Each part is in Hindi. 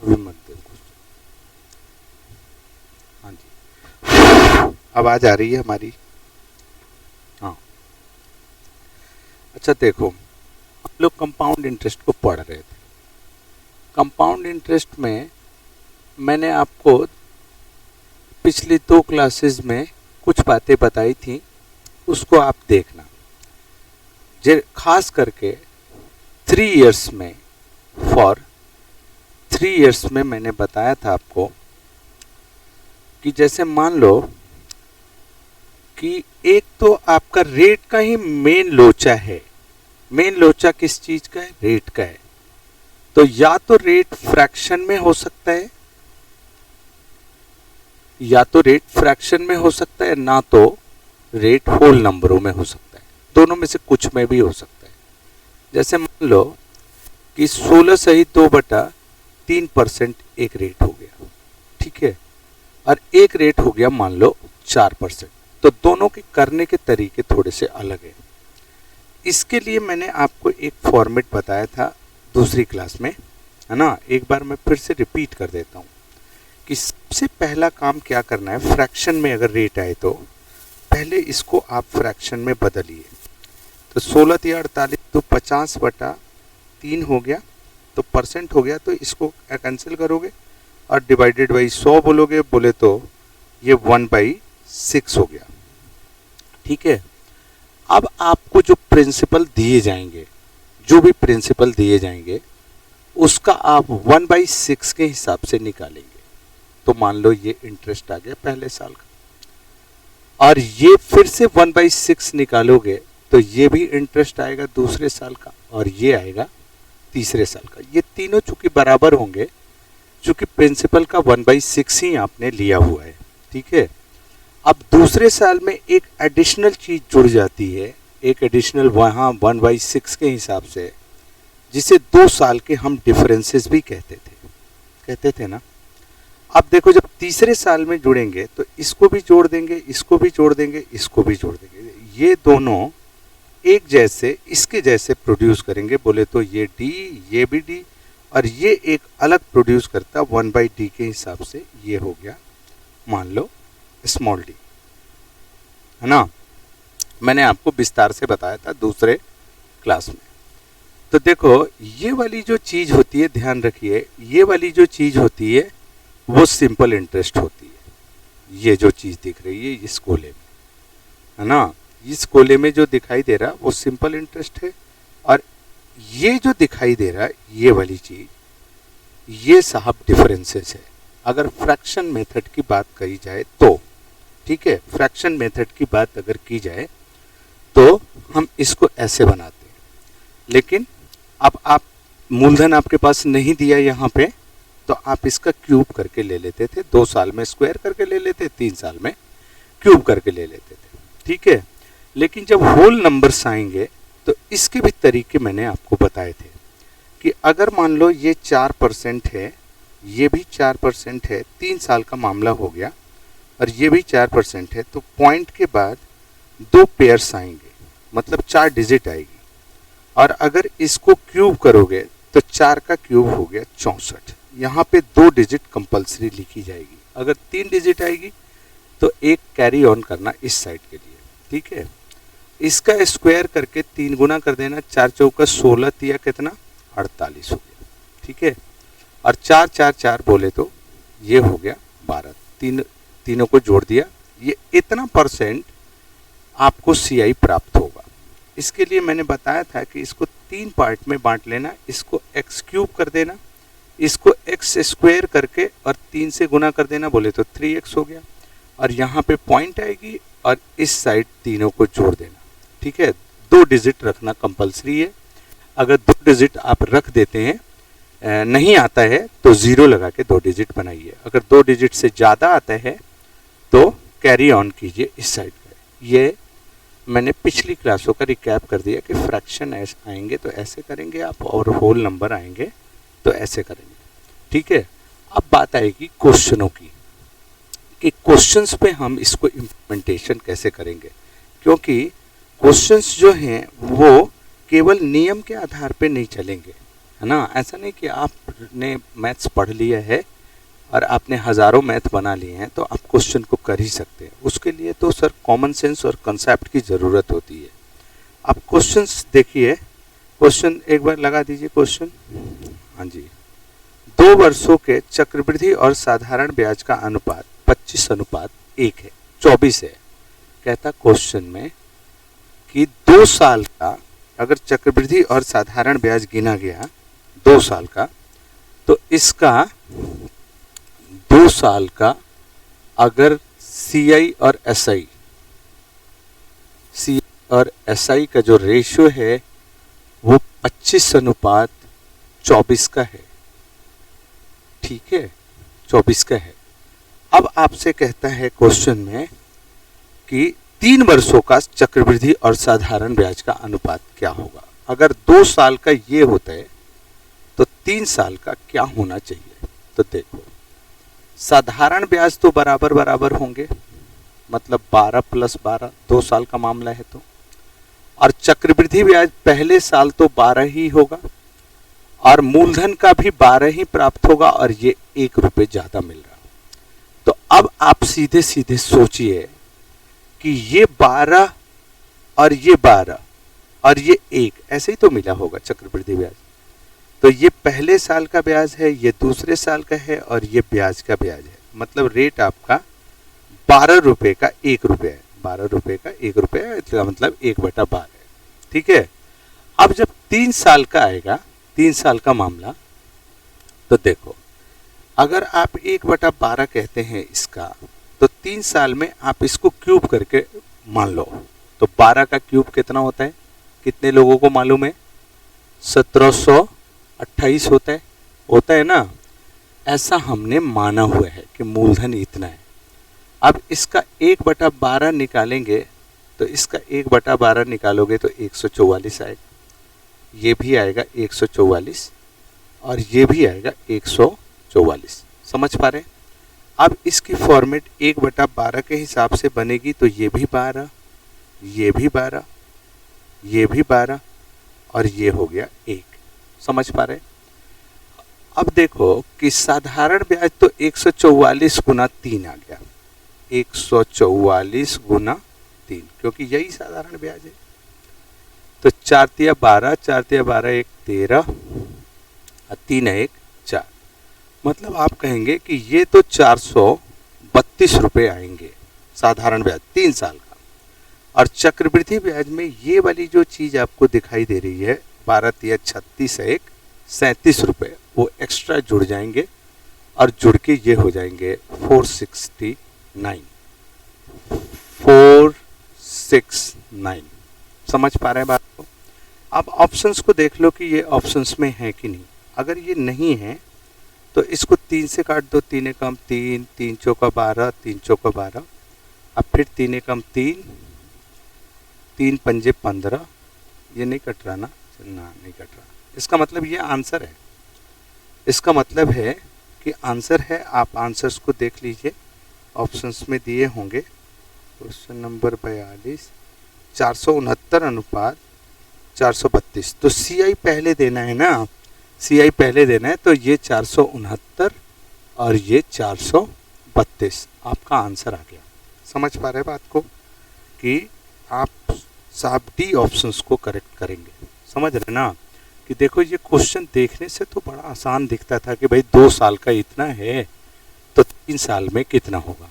अभी मत दे कुछ। हाँ जी, आवाज आ रही है हमारी? हाँ। अच्छा देखो, हम लोग कंपाउंड इंटरेस्ट को पढ़ रहे थे। कंपाउंड इंटरेस्ट में मैंने आपको पिछली 2 क्लासेस में कुछ बातें बताई थी, उसको आप देखना। खास करके 3 इयर्स में, फॉर 3 इयर्स में मैंने बताया था आपको कि जैसे मान लो कि एक तो आपका रेट का ही मेन लोचा है। मेन लोचा किस चीज का है? रेट का है। तो या तो रेट फ्रैक्शन में हो सकता है, या तो रेट फ्रैक्शन में हो सकता है, ना तो रेट होल नंबरों में हो सकता है। दोनों में से कुछ में भी हो सकता है। जैसे मान लो कि 16 सही 2/3% एक रेट हो गया, ठीक है, और एक रेट हो गया मान लो 4%। तो दोनों के करने के तरीके थोड़े से अलग हैं। इसके लिए मैंने आपको एक फॉर्मेट बताया था दूसरी क्लास में, है ना। एक बार मैं फिर से रिपीट कर देता हूँ कि सबसे पहला काम क्या करना है। फ्रैक्शन में अगर रेट आए तो पहले इसको आप फ्रैक्शन में बदलिए। तो 16 × 48 तो 50/3 हो गया, तो परसेंट हो गया, तो इसको कैंसिल करोगे और डिवाइडेड बाई 100 बोलोगे, बोले तो ये 1/6 हो गया, ठीक है। अब आपको जो प्रिंसिपल दिए जाएंगे, जो भी प्रिंसिपल दिए जाएंगे, उसका आप 1/6 के हिसाब से निकालेंगे। तो मान लो ये इंटरेस्ट आ गया पहले साल का, और ये फिर से 1/6 निकालोगे तो ये भी इंटरेस्ट आएगा दूसरे साल का, और ये आएगा तीसरे साल का। ये तीनों चूंकि बराबर होंगे, चूंकि प्रिंसिपल का 1/6 ही आपने लिया हुआ है, ठीक है। अब दूसरे साल में एक एडिशनल चीज जुड़ जाती है, एक एडिशनल वहाँ 1/6 के हिसाब से, जिसे 2 साल के हम डिफरेंसेस भी कहते थे ना। अब देखो, जब तीसरे साल में जुड़ेंगे तो इसको भी जोड़ देंगे, इसको भी जोड़ देंगे, इसको भी जोड़ देंगे। ये दोनों एक जैसे, इसके जैसे प्रोड्यूस करेंगे, बोले तो ये डी, ये भी डी, और ये एक अलग प्रोड्यूस करता 1/d के हिसाब से। ये हो गया मान लो स्मॉल डी, है ना। मैंने आपको विस्तार से बताया था दूसरे क्लास में। तो देखो, ये वाली जो चीज होती है, ध्यान रखिए, ये वाली जो चीज होती है वो सिंपल इंटरेस्ट होती है। ये जो चीज दिख रही है इस कोले में, है ना, इस कोले में जो दिखाई दे रहा वो सिंपल इंटरेस्ट है। और ये जो दिखाई दे रहा है ये वाली चीज, ये साहब डिफरेंसेस है। अगर फ्रैक्शन मेथड की बात करी जाए तो, ठीक है, फ्रैक्शन मेथड की बात अगर की जाए तो हम इसको ऐसे बनाते हैं। लेकिन अब आप मूलधन आपके पास नहीं दिया यहाँ पे, तो आप इसका क्यूब करके ले लेते थे। 2 साल में स्क्वायर करके ले लेते, 3 साल में क्यूब करके ले लेते थे, ठीक है। लेकिन जब होल नंबर्स आएंगे तो इसके भी तरीके मैंने आपको बताए थे कि अगर मान लो ये 4% है, ये भी 4% है, 3 साल का मामला हो गया, और ये भी 4% है, तो पॉइंट के बाद 2 पेयर्स आएंगे, मतलब 4 डिजिट आएगी। और अगर इसको क्यूब करोगे तो 4 का क्यूब हो गया 64। यहाँ पे 2 डिजिट कंपल्सरी लिखी जाएगी। अगर 3 डिजिट आएगी तो एक कैरी ऑन करना इस साइड के लिए, ठीक है। इसका स्क्वायर करके 3 गुना कर देना, 4 चौका 16, तिया कितना 48 हो गया, ठीक है। और 4 4 4 बोले तो ये हो गया 12। तीनों को जोड़ दिया, ये इतना परसेंट आपको CI प्राप्त होगा। इसके लिए मैंने बताया था कि इसको 3 पार्ट में बांट लेना, इसको x क्यूब कर देना, इसको x स्क्वायर करके और 3 से गुना कर देना, बोले तो 3x हो गया। और यहाँ पे पॉइंट आएगी और इस साइड तीनों को जोड़ देना, ठीक है। 2 डिजिट रखना कंपलसरी है। अगर 2 डिजिट आप रख देते हैं, नहीं आता है तो 0 लगा के 2 डिजिट बनाइए। अगर 2 डिजिट से ज़्यादा आता है तो कैरी ऑन कीजिए इस साइड का। ये मैंने पिछली क्लासों का रिकैप कर दिया कि फ्रैक्शन आएंगे तो ऐसे करेंगे आप, और होल नंबर आएंगे तो ऐसे करेंगे, ठीक है। अब बात आएगी क्वेश्चनों की कि क्वेश्चंस पे हम इसको इम्प्लीमेंटेशन कैसे करेंगे, क्योंकि क्वेश्चंस जो हैं वो केवल नियम के आधार पे नहीं चलेंगे, है ना। ऐसा नहीं कि आपने मैथ्स पढ़ लिया है और आपने हज़ारों मैथ बना लिए हैं तो आप क्वेश्चन को कर ही सकते हैं। उसके लिए तो सर कॉमन सेंस और कंसेप्ट की ज़रूरत होती है। आप क्वेश्चंस देखिए, क्वेश्चन एक बार लगा दीजिए क्वेश्चन। हाँ जी, 2 वर्षों के चक्रवृद्धि और साधारण ब्याज का अनुपात 25:1 है, 24 है। कहता क्वेश्चन में कि 2 साल का अगर चक्रवृद्धि और साधारण ब्याज गिना गया 2 साल का, तो इसका 2 साल का अगर CI और SI और SI का जो रेशियो है वो 25:24 का है। ठीक है, 24 का है। अब आपसे कहता है क्वेश्चन में कि 3 वर्षों का चक्रवृद्धि और साधारण ब्याज का अनुपात क्या होगा। अगर 2 साल का ये होता है तो 3 साल का क्या होना चाहिए। तो देखो, साधारण ब्याज तो बराबर बराबर होंगे, मतलब 12 + 12, 2 साल का मामला है तो, और चक्रवृद्धि ब्याज पहले साल तो 12 ही होगा और मूलधन का भी 12 ही प्राप्त होगा और ये 1 रुपये ज्यादा मिल रहा। तो अब आप सीधे सीधे सोचिए कि ये 12 और ये 12 और ये 1 ऐसे ही तो मिला होगा चक्रवृद्धि ब्याज। तो ये पहले साल का ब्याज है, ये दूसरे साल का है और ये ब्याज का ब्याज है। मतलब रेट आपका 12 रुपये का 1 रुपये है, 12 रुपये का 1 रुपये है, इसका मतलब 1/12 है। ठीक है। अब जब 3 साल का आएगा, 3 साल का मामला, तो देखो अगर आप 1/12 कहते हैं इसका, तो 3 साल में आप इसको क्यूब करके मान लो, तो 12 का क्यूब कितना होता है, कितने लोगों को मालूम है, 1728 होता है ना। ऐसा हमने माना हुआ है कि मूलधन इतना है। अब इसका 1/12 निकालेंगे तो इसका 1/12 निकालोगे तो 144 आएगा, ये भी आएगा 144 और ये भी आएगा 144। समझ पा रहे हैं। अब इसकी फॉर्मेट 1/12 के हिसाब से बनेगी, तो ये भी 12, ये भी 12, ये भी 12 और ये हो गया 1। समझ पा रहे हैं। अब देखो कि साधारण ब्याज तो 144 गुना 3 आ गया, 144 गुना 3, क्योंकि यही साधारण ब्याज है। तो 4 × 12, 4 × 12 1 13 और 3 1 4। मतलब आप कहेंगे कि ये तो 432 रुपये आएंगे साधारण ब्याज 3 साल का। और चक्रवृद्धि ब्याज में ये वाली जो चीज़ आपको दिखाई दे रही है 12 × 36 1 37 रुपये, वो एक्स्ट्रा जुड़ जाएंगे और जुड़ के ये हो जाएंगे 469। समझ पा रहे हैं बात को। अब ऑप्शंस को देख लो कि ये ऑप्शंस में है कि नहीं। अगर ये नहीं है तो इसको 3 से काट दो, 3 एकम 3, 3 चौका 12, 3 चौका 12, अब फिर 3 एकम 3, 3 पंजे 15, ये नहीं कट रहा ना, नहीं कट रहा। इसका मतलब ये आंसर है, इसका मतलब है कि आंसर है। आप आंसर्स को देख लीजिए, ऑप्शंस में दिए होंगे। Question number 42, 469:432। तो CI पहले देना है ना, CI पहले देना है, तो ये 469 और ये 432 आपका आंसर आ गया। समझ पा रहे बात को कि आप साहब D ऑप्शंस को करेक्ट करेंगे। समझ रहे ना कि देखो ये क्वेश्चन देखने से तो बड़ा आसान दिखता था कि भाई 2 साल का इतना है तो 3 साल में कितना होगा।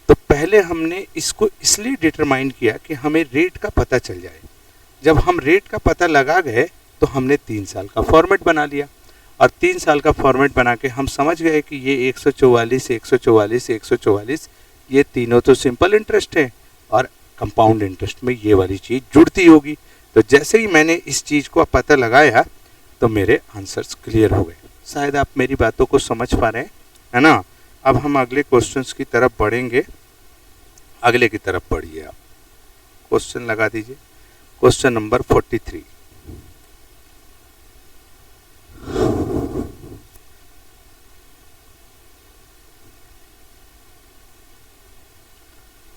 तो पहले हमने इसको इसलिए डिटरमाइन किया कि हमें रेट का पता चल जाए। जब हम रेट का पता लगा गए तो हमने 3 साल का फॉर्मेट बना लिया और 3 साल का फॉर्मेट बना के हम समझ गए कि ये 144 144 144 ये तीनों तो सिंपल इंटरेस्ट है और कंपाउंड इंटरेस्ट में ये वाली चीज़ जुड़ती होगी। तो जैसे ही मैंने इस चीज़ को पता लगाया तो मेरे आंसर्स क्लियर हो गए। शायद आप मेरी बातों को समझ पा रहे हैं, है ना। अब हम अगले क्वेश्चंस की तरफ बढ़ेंगे। अगले की तरफ बढ़िए आप, क्वेश्चन लगा दीजिए। Question number 43।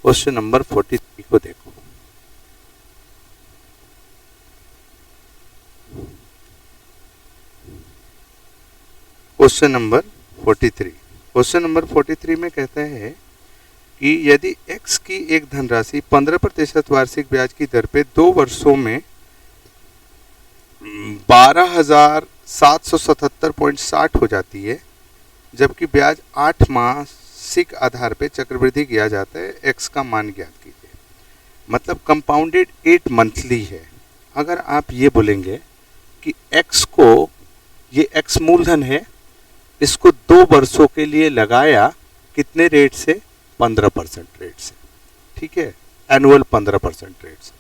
क्वेश्चन नंबर 43 को देखो। Question number 43। क्वेश्चन नंबर 43 में कहता है कि यदि x की एक धनराशि 15% वार्षिक ब्याज की दर पे 2 वर्षों में 12,777.60 हो जाती है, जबकि ब्याज 8 मासिक आधार पे चक्रवृद्धि किया जाता है, x का मान ज्ञात कीजिए। मतलब कंपाउंडेड 8 मंथली है। अगर आप ये बोलेंगे कि x को, ये x मूलधन है, इसको 2 वर्षों के लिए लगाया कितने रेट से? 15% रेट से, ठीक है, एनुअल 15% रेट से।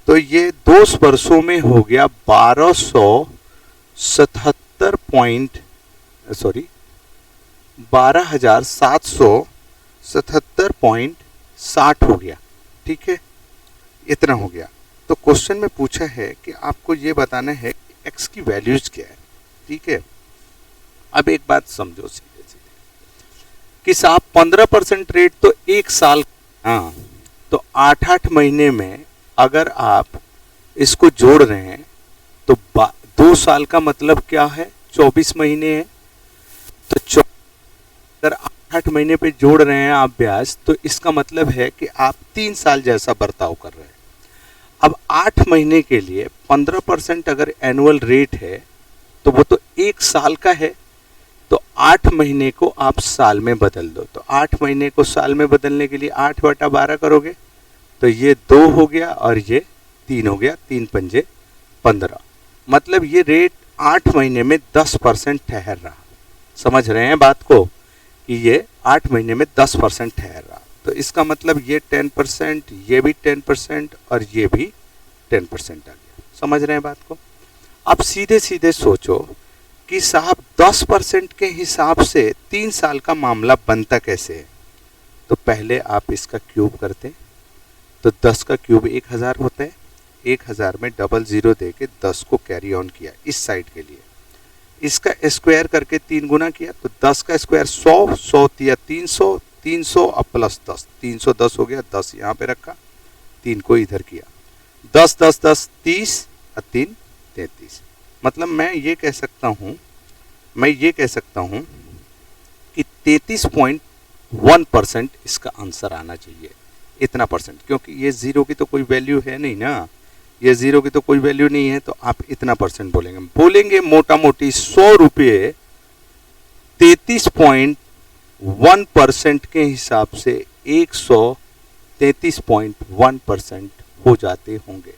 तो ये 2 वर्षों में हो गया 12,777.60 हो गया, ठीक है, इतना हो गया। तो क्वेश्चन में पूछा है कि आपको ये बताना है कि एक्स की वैल्यूज क्या है, ठीक है। अब एक बात समझो सीधे सीधे कि साहब 15% रेट तो 1 साल, हाँ, तो 8-8 महीने में अगर आप इसको जोड़ रहे हैं तो 2 साल का मतलब क्या है? 24 महीने है। तो अगर 8-8 महीने पे जोड़ रहे हैं आप ब्याज, तो इसका मतलब है कि आप 3 साल जैसा बर्ताव कर रहे हैं। अब 8 महीने के लिए 15% अगर एनुअल रेट है तो वो तो 1 साल का है, तो 8 महीने को आप साल में बदल दो। तो 8 महीने को साल में बदलने के लिए 8/12 करोगे तो ये 2 हो गया और ये 3 हो गया, 3 पंजे 15। मतलब ये रेट 8 महीने में 10% ठहर रहा। समझ रहे हैं बात को कि ये 8 महीने में 10% ठहर रहा। तो इसका मतलब ये 10%, ये भी 10% और ये भी 10% आ गया। समझ रहे हैं बात को? अब सीधे सीधे सोचो कि साहब 10% के हिसाब से 3 साल का मामला बनता कैसे है? तो पहले आप इसका क्यूब करते, तो 10 का क्यूब 1000 होता है। 1000 में डबल जीरो दे के 10 को कैरी ऑन किया इस साइड के लिए, इसका स्क्वायर करके 3 गुना किया, तो 10 का स्क्वायर 100, 100 दिया 300, 300 अब प्लस 10, 310 हो गया। 10 यहाँ पे रखा, 3 को इधर किया, 10 10 10 30 और 3 33। मतलब मैं ये कह सकता हूँ कि 33.1% इसका आंसर आना चाहिए, इतना परसेंट, क्योंकि ये जीरो की तो कोई वैल्यू है नहीं ना, ये जीरो की तो कोई वैल्यू नहीं है, तो आप इतना परसेंट बोलेंगे मोटा मोटी 100 रुपये 33.1% के हिसाब से 133.1% हो जाते होंगे,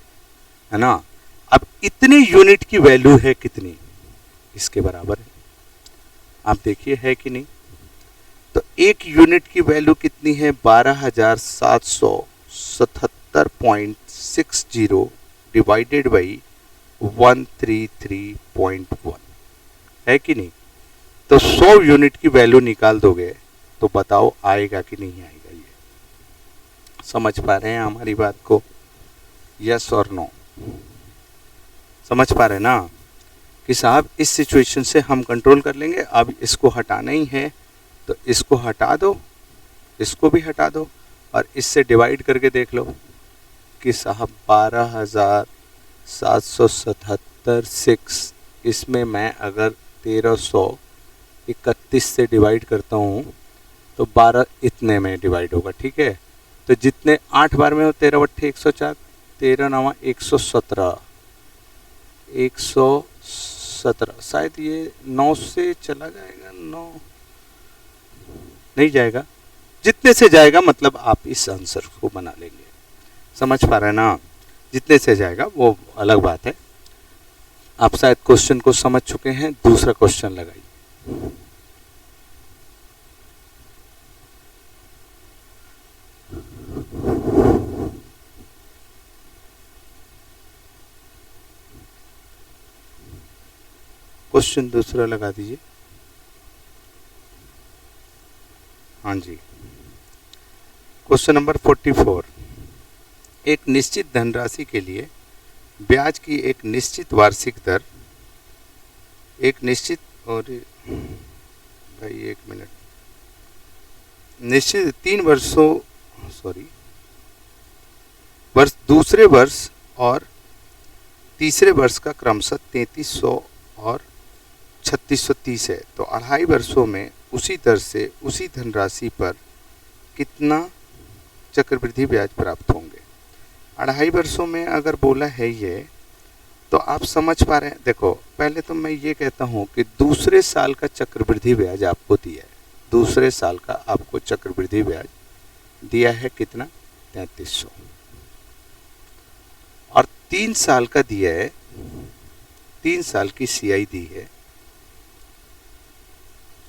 है ना। अब इतने यूनिट की वैल्यू है कितनी? इसके बराबर है, आप देखिए है कि नहीं। तो 1 यूनिट की वैल्यू कितनी है? 12,777.60 डिवाइडेड बाई 133.1 है कि नहीं। तो 100 यूनिट की वैल्यू निकाल दोगे तो बताओ आएगा कि नहीं आएगा। ये समझ पा रहे हैं हमारी बात को? यस और नो? समझ पा रहे हैं ना कि साहब इस सिचुएशन से हम कंट्रोल कर लेंगे। अब इसको हटाना ही है तो इसको हटा दो, इसको भी हटा दो और इससे डिवाइड करके देख लो कि साहब 12,777.6, इसमें मैं अगर 1331 से डिवाइड करता हूँ तो 12 इतने में डिवाइड होगा, ठीक है। तो जितने 8 बार में हो 13 बट्ठे 104, 13 9 117, 117, शायद ये 9 से चला जाएगा, 9 नहीं जाएगा, जितने से जाएगा मतलब आप इस आंसर को बना लेंगे। समझ पा रहे हैं ना? जितने से जाएगा वो अलग बात है। आप शायद क्वेश्चन को समझ चुके हैं। दूसरा क्वेश्चन लगाइए। क्वेश्चन दूसरा लगा दीजिए। हाँ जी, क्वेश्चन नंबर 44। एक निश्चित धनराशि के लिए ब्याज की एक निश्चित वार्षिक दर, एक निश्चित, और भाई एक मिनट, निश्चित 3 वर्षों, वर्ष, दूसरे वर्ष और तीसरे वर्ष का क्रमशः 3300 और 3630 है तो 2.5 वर्षों में उसी दर से उसी धनराशि पर कितना चक्रवृद्धि ब्याज प्राप्त होंगे। 2.5 वर्षों में अगर बोला है ये, तो आप समझ पा रहे हैं। देखो पहले तो मैं ये कहता हूँ कि दूसरे साल का चक्रवृद्धि ब्याज आपको दिया है, दूसरे साल का आपको चक्रवृद्धि ब्याज दिया है कितना, 3300, और 3 साल का दिया है, 3 साल की सीआई दी है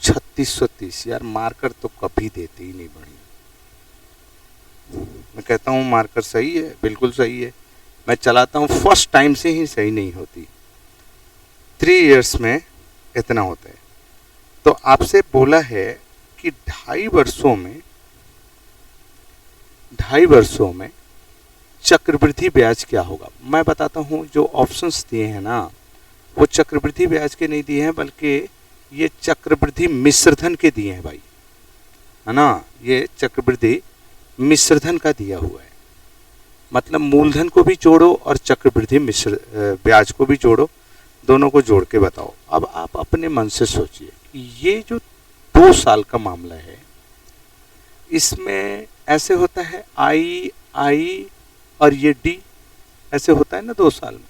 3630। यार मार्कर तो कभी देते ही नहीं बढ़िया। मैं कहता हूँ मार्कर सही है, बिल्कुल सही है, मैं चलाता हूँ फर्स्ट टाइम से ही सही नहीं होती। 3 इयर्स में इतना होता है। तो आपसे बोला है कि 2.5 वर्षों में चक्रवृद्धि ब्याज क्या होगा। मैं बताता हूँ, जो ऑप्शंस दिए हैं ना वो चक्रवृद्धि ब्याज के नहीं दिए हैं, बल्कि ये चक्रवृद्धि मिश्रधन के दिए हैं भाई, है ना। ये चक्रवृद्धि मिश्रधन का दिया हुआ है, मतलब मूलधन को भी जोड़ो और चक्रवृद्धि मिश्र ब्याज को भी जोड़ो, दोनों को जोड़ के बताओ। अब आप अपने मन से सोचिए कि ये जो 2 साल का मामला है, इसमें ऐसे होता है आई और ये डी ऐसे होता है ना 2 साल में।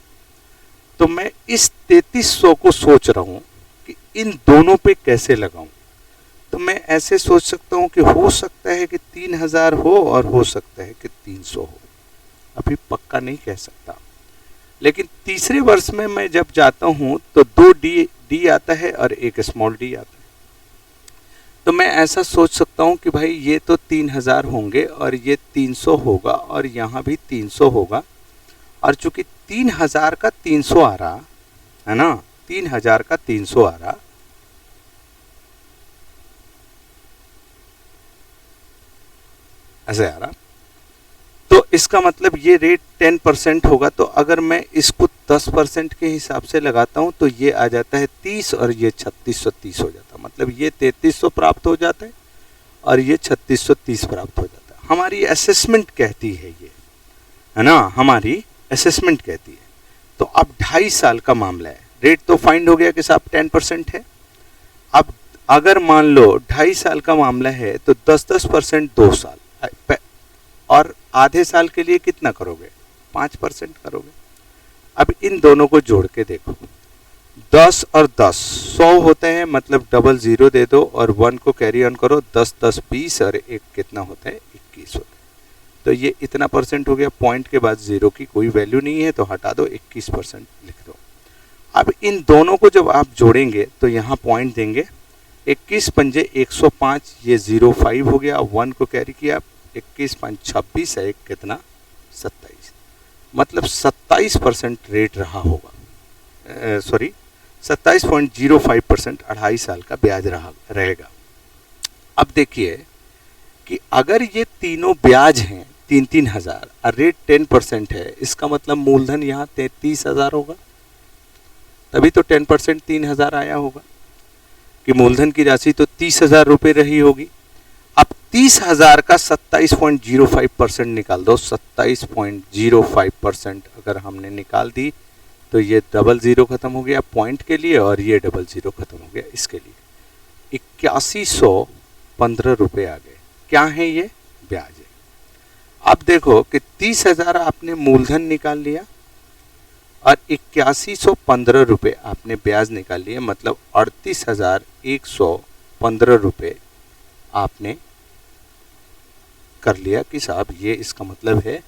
तो मैं इस 3300 को सोच रहा हूँ कि इन दोनों पे कैसे लगाऊं। तो मैं ऐसे सोच सकता हूँ कि हो सकता है कि 3000 हो और हो सकता है कि 300 हो, अभी पक्का नहीं कह सकता। लेकिन तीसरे वर्ष में मैं जब जाता हूँ तो 2 डी आता है और एक स्मॉल डी आता है। तो मैं ऐसा सोच सकता हूँ कि भाई ये तो 3000 होंगे और ये 300 होगा और यहाँ भी 300 होगा, और चूंकि 3000 का 300 आ रहा है ना, 3000 का 300 आ रहा, ऐसे आ रहा, तो इसका मतलब ये रेट 10% होगा। तो अगर मैं इसको 10% के हिसाब से लगाता हूँ तो ये आ जाता है 30 और ये 3630 हो जाता है। मतलब ये 3300 प्राप्त हो जाता है और ये 3630 प्राप्त हो जाता है। हमारी असेसमेंट कहती है ये, है ना, हमारी असेसमेंट कहती है। तो अब 2.5 साल का मामला है, रेट तो फाइंड हो गया कि साहब 10% है। अब अगर मान लो 2.5 साल का मामला है तो 10% 2 साल, और आधे साल के लिए कितना करोगे, 5% करोगे। अब इन दोनों को जोड़ के देखो, 10 और 10 100 होते हैं, मतलब डबल 0 दे दो और 1 को कैरी ऑन करो, 10 10 20 और 1 कितना होता है, 21 होता है। तो ये इतना परसेंट हो गया, पॉइंट के बाद 0 की कोई वैल्यू नहीं है तो हटा दो, 21% लिख दो। अब इन दोनों को जब आप जोड़ेंगे तो यहाँ पॉइंट देंगे, 21 पंजे 105, ये 05 हो गया, 1 को कैरी किया, 21 5 26 है, एक कितना 27, मतलब 27% रेट रहा होगा, सॉरी 27.05% 2.5 साल का ब्याज रहेगा। अब देखिए कि अगर ये तीनों ब्याज हैं 3-3000 और रेट 10% है, इसका मतलब मूलधन यहाँ 33,000 होगा, तभी तो 10% 3000 आया होगा, कि मूलधन की राशि तो 30,000 रुपये रही होगी। अब 30,000 का 27.05% निकाल दो, 27.05% अगर हमने निकाल दी तो ये डबल 0 खत्म हो गया पॉइंट के लिए और ये डबल 0 खत्म हो गया इसके लिए, 8115 रुपये आ गए। क्या है ये, ब्याज है। अब देखो कि 30,000 आपने मूलधन निकाल लिया और 8115 रुपये आपने ब्याज निकाल लिया, मतलब 38,115 रुपये आपने कर लिया कि साहब ये इसका मतलब है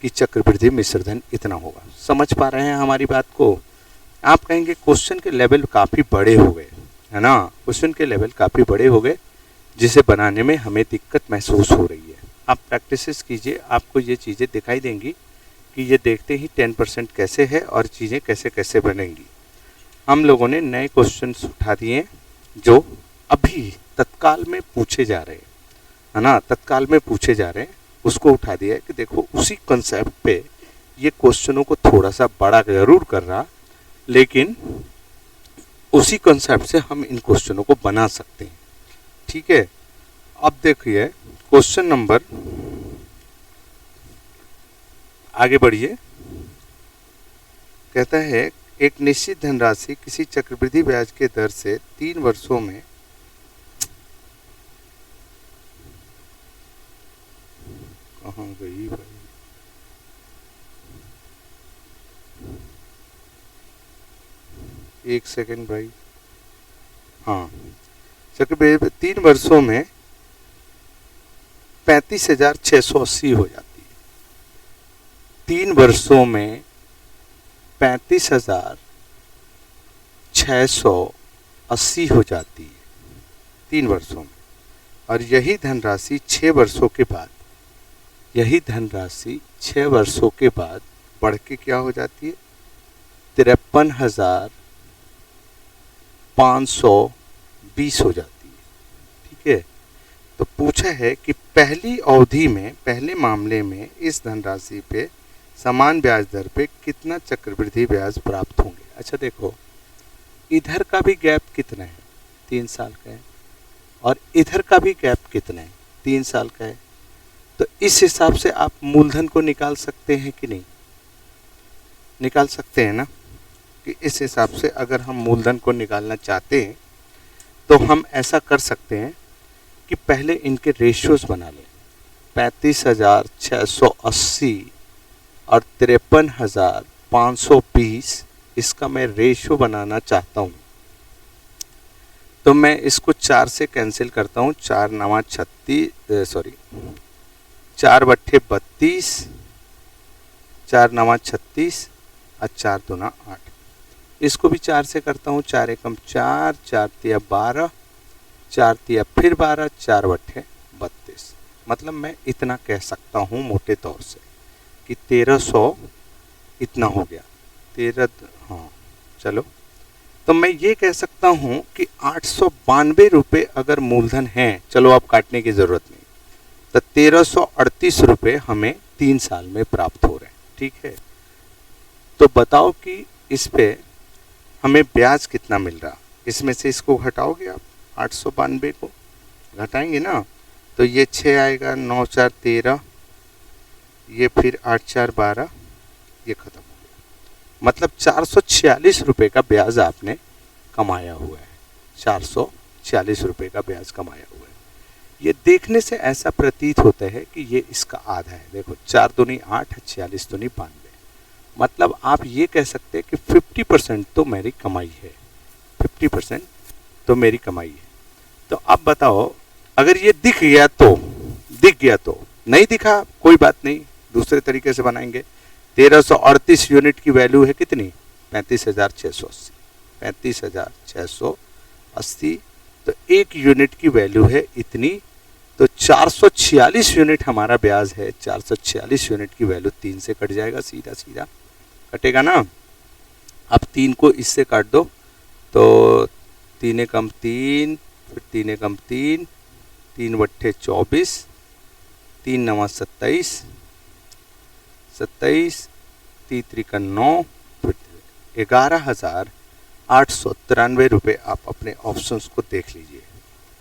कि चक्रवृद्धि मिश्रधन इतना होगा। समझ पा रहे हैं हमारी बात को। आप कहेंगे क्वेश्चन के लेवल काफ़ी बड़े हो गए, है ना, क्वेश्चन के लेवल काफ़ी बड़े हो गए, जिसे बनाने में हमें दिक्कत महसूस हो रही है। आप प्रैक्टिस कीजिए, आपको ये चीज़ें दिखाई देंगी कि ये देखते ही 10% कैसे है और चीज़ें कैसे कैसे बनेंगी। हम लोगों ने नए क्वेश्चन उठा दिए जो अभी तत्काल में पूछे जा रहे हैं, है ना, तत्काल में पूछे जा रहे हैं, उसको उठा दिया है कि देखो उसी कंसेप्ट पे ये क्वेश्चनों को थोड़ा सा बड़ा जरूर कर रहा, लेकिन उसी कंसेप्ट से हम इन क्वेश्चनों को बना सकते हैं। ठीक है, अब देखिए क्वेश्चन नंबर, आगे बढ़िए। कहता है एक निश्चित धनराशि किसी चक्रवृद्धि ब्याज के दर से 3 वर्षों में कहाँ गई भाई, एक सेकंड भाई, हाँ, चक्रवृद्धि 3 वर्षों में 35,680 हो जाती है। 3 वर्षों में 35,680 हो जाती है 3 वर्षों में। और यही धनराशि 6 वर्षों के बाद, यही धनराशि 6 वर्षों के बाद बढ़ के क्या हो जाती है, 53,520 हो जाती है। ठीक है, तो पूछा है कि पहली अवधि में, पहले मामले में इस धनराशि पे समान ब्याज दर पे कितना चक्रवृद्धि ब्याज प्राप्त होंगे। अच्छा देखो, इधर का भी गैप कितना है, 3 साल का है, और इधर का भी गैप कितना है, 3 साल का है। तो इस हिसाब से आप मूलधन को निकाल सकते हैं कि नहीं, निकाल सकते हैं ना, कि इस हिसाब से अगर हम मूलधन को निकालना चाहते हैं तो हम ऐसा कर सकते हैं कि पहले इनके रेशियोज बना लें। 35,680 और 53,520, इसका मैं रेशियो बनाना चाहता हूँ। तो मैं इसको 4 से कैंसिल करता हूँ। 4 9 36, सॉरी 4 बट्ठे 32, 4 9 36 और 4 दूना 8। इसको भी 4 से करता हूँ। 4 एकम 4, 4 तिया 12, 4 तिया फिर 12, 4 बट्ठे 32। मतलब मैं इतना कह सकता हूँ मोटे तौर से कि 1300 इतना हो गया। 13, हाँ चलो, तो मैं ये कह सकता हूँ कि 892 रुपये अगर मूलधन है, चलो अब काटने की ज़रूरत नहीं, तो 1338 रुपये हमें 3 साल में प्राप्त हो रहे हैं। ठीक है, तो बताओ कि इस पे हमें ब्याज कितना मिल रहा। इसमें से इसको घटाओगे आप, 892 को घटाएंगे ना, तो ये 6 आएगा, 9 4 13, ये फिर 8 4 12, ये खत्म हो गया। मतलब 446 रुपये का ब्याज आपने कमाया हुआ है। 446 रुपये का ब्याज कमाया हुआ है। ये देखने से ऐसा प्रतीत होता है कि ये इसका आधा है। देखो 4 दूनी 8, 46 दूनी 92। मतलब आप ये कह सकते हैं कि 50% तो मेरी कमाई है, 50% तो मेरी कमाई है। तो अब बताओ, अगर ये दिख गया तो, नहीं दिखा कोई बात नहीं, दूसरे तरीके से बनाएंगे। 1338 यूनिट की वैल्यू है कितनी, 35,680, 35,680, तो 1 यूनिट की वैल्यू है इतनी, तो 446 यूनिट हमारा ब्याज है। 446 यूनिट की वैल्यू 3 से कट जाएगा, सीधा सीधा कटेगा ना। अब 3 को इससे काट दो, तो 3 एकम 3, फिर 3 एकम 3, 3 बट्ठे 24, 3 9 27, 27, 3 त्रिका 9, फिर 11,893 रुपये। आप अपने ऑप्शंस को देख लीजिए,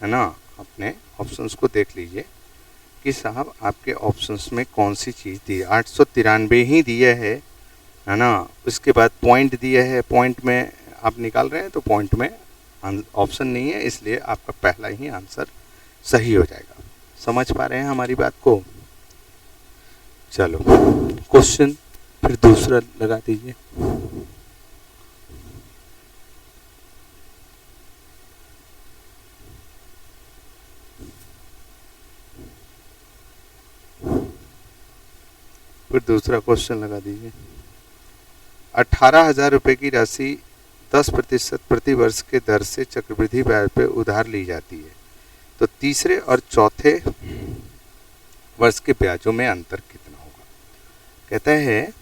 है ना, अपने ऑप्शंस को देख लीजिए कि साहब आपके ऑप्शंस में कौन सी चीज़ दी है। 893 ही दिया है ना। उसके बाद पॉइंट दिया है, पॉइंट में आप निकाल रहे हैं तो पॉइंट में ऑप्शन नहीं है, इसलिए आपका पहला ही आंसर सही हो जाएगा। समझ पा रहे हैं हमारी बात को। चलो क्वेश्चन फिर दूसरा लगा दीजिए। फिर दूसरा क्वेश्चन लगा दीजिए। 18,000 रुपये की राशि 10% प्रति वर्ष के दर से चक्रवृद्धि ब्याज पे उधार ली जाती है, तो तीसरे और चौथे वर्ष के ब्याजों में अंतर कितना होगा। कहता है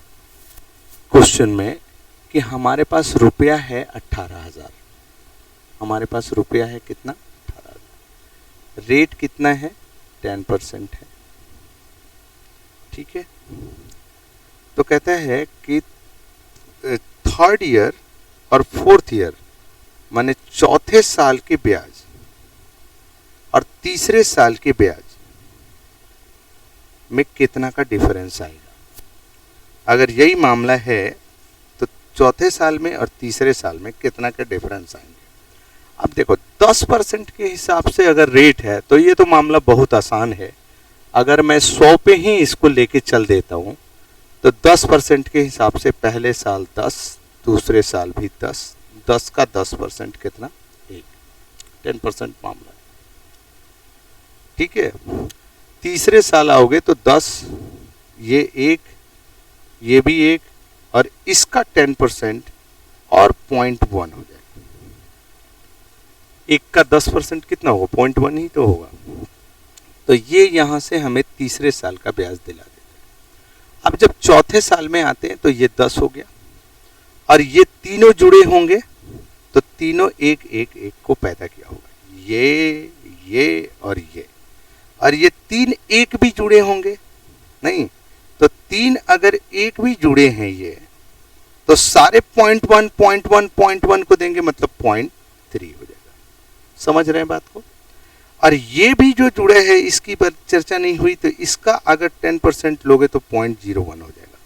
क्वेश्चन में कि हमारे पास रुपया है 18,000, हमारे पास रुपया है कितना, 18,000, रेट कितना है, 10% है। ठीक है, तो कहता है कि 3rd ईयर और 4th ईयर माने चौथे साल के ब्याज और तीसरे साल के ब्याज में कितना का डिफरेंस आएगा। अगर यही मामला है तो चौथे साल में और तीसरे साल में कितना का डिफरेंस आएंगे। अब देखो 10% के हिसाब से अगर रेट है तो ये तो मामला बहुत आसान है। अगर मैं 100 पे ही इसको लेके चल देता हूँ तो 10% के हिसाब से पहले साल 10, दूसरे साल भी 10, 10 का 10% कितना 1, 10% मामला है। ठीक है, तीसरे साल आओगे तो 10, ये 1, ये भी 1 और इसका 10% और 0.1 हो जाएगा। 1 का 10% कितना होगा, 0.1 ही तो होगा। तो ये यहाँ से हमें तीसरे साल का ब्याज दिला देता है। अब जब चौथे साल में आते हैं तो ये 10 हो गया और ये तीनों जुड़े होंगे तो तीनों एक एक एक को पैदा किया होगा, ये और ये 3 एक भी जुड़े होंगे नहीं, तो 3 अगर एक भी जुड़े हैं ये तो सारे 0.1 को देंगे, मतलब 0.3 हो जाएगा। समझ रहे हैं बात को। और ये भी जो जुड़े हैं इसकी पर चर्चा नहीं हुई, तो इसका अगर 10% लोगे तो 0.01 हो जाएगा,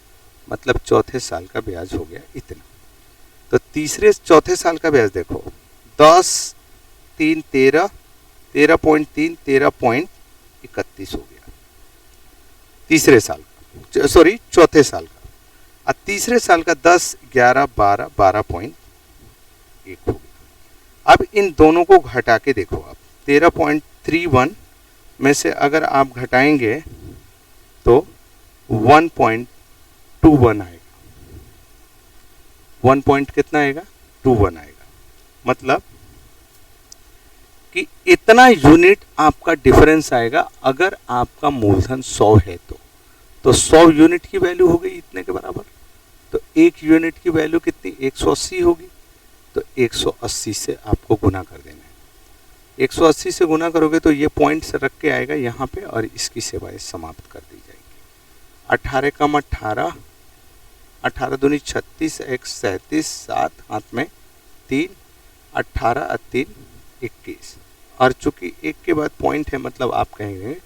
मतलब चौथे साल का ब्याज हो गया इतना। तो चौथे साल का ब्याज देखो 10, 3, 13, 13.3, 13.31 हो गया तीसरे साल का, सॉरी चौथे साल का। और तीसरे साल का 10, 11, 12, 12.1 हो गया। अब इन दोनों को घटा के देखो आप, 13.31 में से अगर आप घटाएंगे तो 1.21 आएगा। 1 पॉइंट कितना आएगा, 21 आएगा। मतलब कि इतना यूनिट आपका डिफरेंस आएगा अगर आपका मूलधन 100 है तो 100 यूनिट की वैल्यू हो गई इतने के बराबर। तो एक यूनिट की वैल्यू कितनी, 180 होगी। तो 180 से आपको गुना कर देना है। 180 से गुना करोगे तो ये पॉइंट से रख के आएगा यहाँ पे और इसकी सेवाएं समाप्त कर दी जाएगी। 18 कम 18, 18 दूनी 36, 1 37, 7 हाथ में 3, 18 और 3 21। और चूंकि एक के बाद पॉइंट है मतलब आप कहेंगे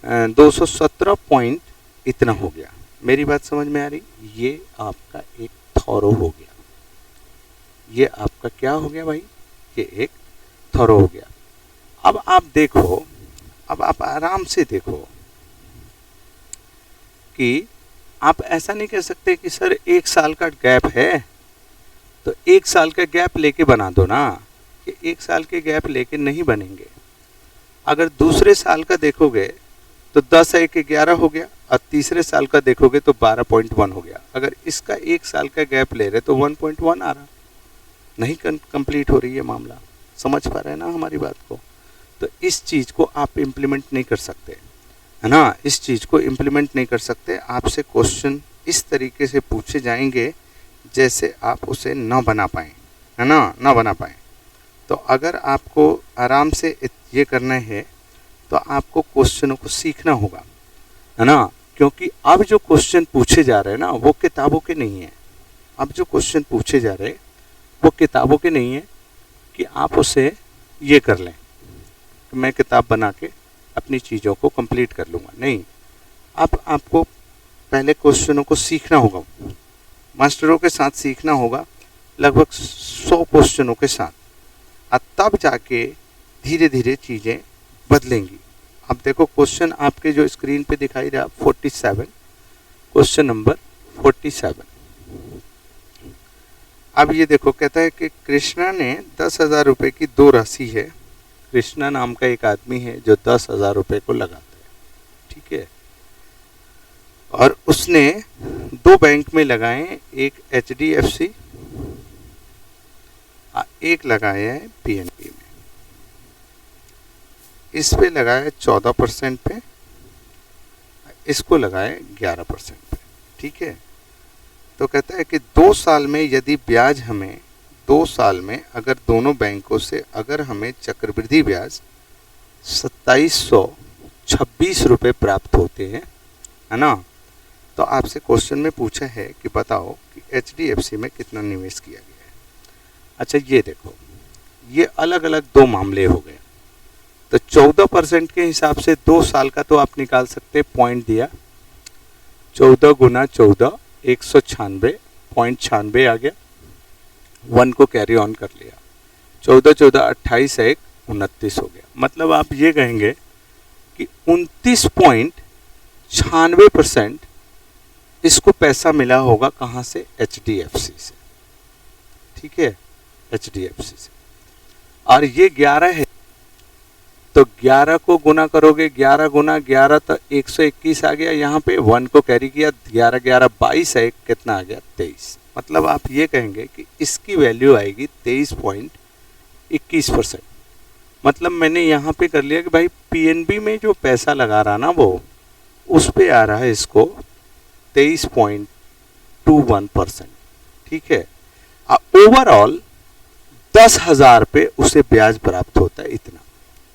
217 पॉइंट इतना हो गया। मेरी बात समझ में आ रही, ये आपका एक थॉरो हो गया। ये आपका क्या हो गया भाई, ये एक थॉरो हो गया। अब आप देखो, अब आप आराम से देखो कि आप ऐसा नहीं कह सकते कि सर 1 साल का गैप है तो 1 साल का गैप लेके बना दो ना, कि 1 साल के गैप लेके नहीं बनेंगे। अगर दूसरे साल का देखोगे तो 10 1 11 हो गया और तीसरे साल का देखोगे तो 12.1 हो गया। अगर इसका 1 साल का गैप ले रहे तो 1.1 आ रहा, नहीं कंप्लीट हो रही है मामला। समझ पा रहे हैं ना हमारी बात को। तो इस चीज़ को आप इम्प्लीमेंट नहीं कर सकते, है ना, इस चीज़ को इम्प्लीमेंट नहीं कर सकते। आपसे क्वेश्चन इस तरीके से पूछे जाएंगे जैसे आप उसे ना बना पाएँ, है ना, ना बना पाएँ। तो अगर आपको आराम से ये करना है तो आपको क्वेश्चनों को सीखना होगा, है ना, क्योंकि अब जो क्वेश्चन पूछे जा रहे हैं ना वो किताबों के नहीं है। अब जो क्वेश्चन पूछे जा रहे हैं वो किताबों के नहीं है कि आप उसे ये कर लें कि मैं किताब बना के अपनी चीज़ों को कंप्लीट कर लूँगा, नहीं। अब आपको पहले क्वेश्चनों को सीखना होगा, मास्टरों के साथ सीखना होगा, लगभग 100 क्वेश्चनों के साथ, और तब जाके धीरे धीरे चीज़ें बदलेंगी। अब देखो क्वेश्चन आपके जो स्क्रीन पे दिखाई रहा 47, क्वेश्चन नंबर 47। अब ये देखो, कहता है कि कृष्णा ने 10,000 रुपये की 2 राशि है। कृष्णा नाम का एक आदमी है जो 10,000 रुपये को लगाता है, ठीक है, और उसने 2 बैंक में लगाए, एक HDFC, एक लगाया है PNB में। इस पे लगाया 14% पे, इसको लगाया 11% पे, ठीक है। तो कहता है कि 2 साल में यदि ब्याज हमें 2 साल में अगर दोनों बैंकों से अगर हमें चक्रवृद्धि ब्याज 2726 रुपये प्राप्त होते हैं, है ना, तो आपसे क्वेश्चन में पूछा है कि बताओ कि HDFC में कितना निवेश किया गया है। अच्छा ये देखो, ये अलग अलग 2 मामले हो गए। तो 14% के हिसाब से 2 साल का तो आप निकाल सकते, पॉइंट दिया, 14 गुना 14 196.96 आ गया, 1 को कैरी ऑन कर लिया, 14 14 28 1 29 हो गया। मतलब आप ये कहेंगे कि 29.96% इसको पैसा मिला होगा कहाँ से? HDFC से, ठीक है, HDFC से। और ये 11 है तो 11 को गुना करोगे, 11 गुना 11 तो 121 आ गया, यहाँ पे 1 को कैरी किया, 11 11 22 है, कितना आ गया? 23। मतलब आप ये कहेंगे कि इसकी वैल्यू आएगी 23.21%। मतलब मैंने यहाँ पे कर लिया कि भाई PNB में जो पैसा लगा रहा ना वो उस पे आ रहा है इसको 23.21%, ठीक है। ओवरऑल 10,000 पे उसे ब्याज प्राप्त होता है इतना।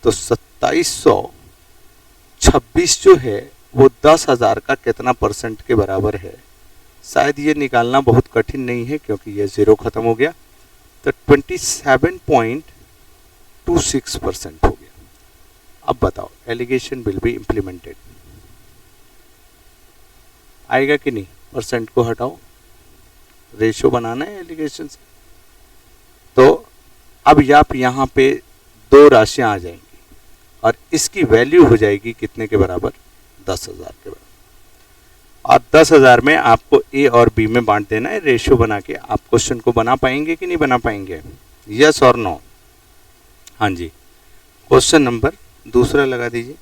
तो 2726 जो है वो 10,000 का कितना परसेंट के बराबर है? शायद ये निकालना बहुत कठिन नहीं है क्योंकि ये जीरो खत्म हो गया, तो 27.26% हो गया। अब बताओ, एलिगेशन विल बी इम्प्लीमेंटेड, आएगा कि नहीं? परसेंट को हटाओ, रेशो बनाना है एलिगेशन से। तो अब आप यहाँ पे दो राशियां आ जाएंगी और इसकी वैल्यू हो जाएगी कितने के बराबर? 10,000 के बराबर। और 10,000 में आपको ए और बी में बांट देना है रेशियो बना के। आप क्वेश्चन को बना पाएंगे कि नहीं बना पाएंगे? यस और नो? हाँ जी। क्वेश्चन नंबर दूसरा लगा दीजिए।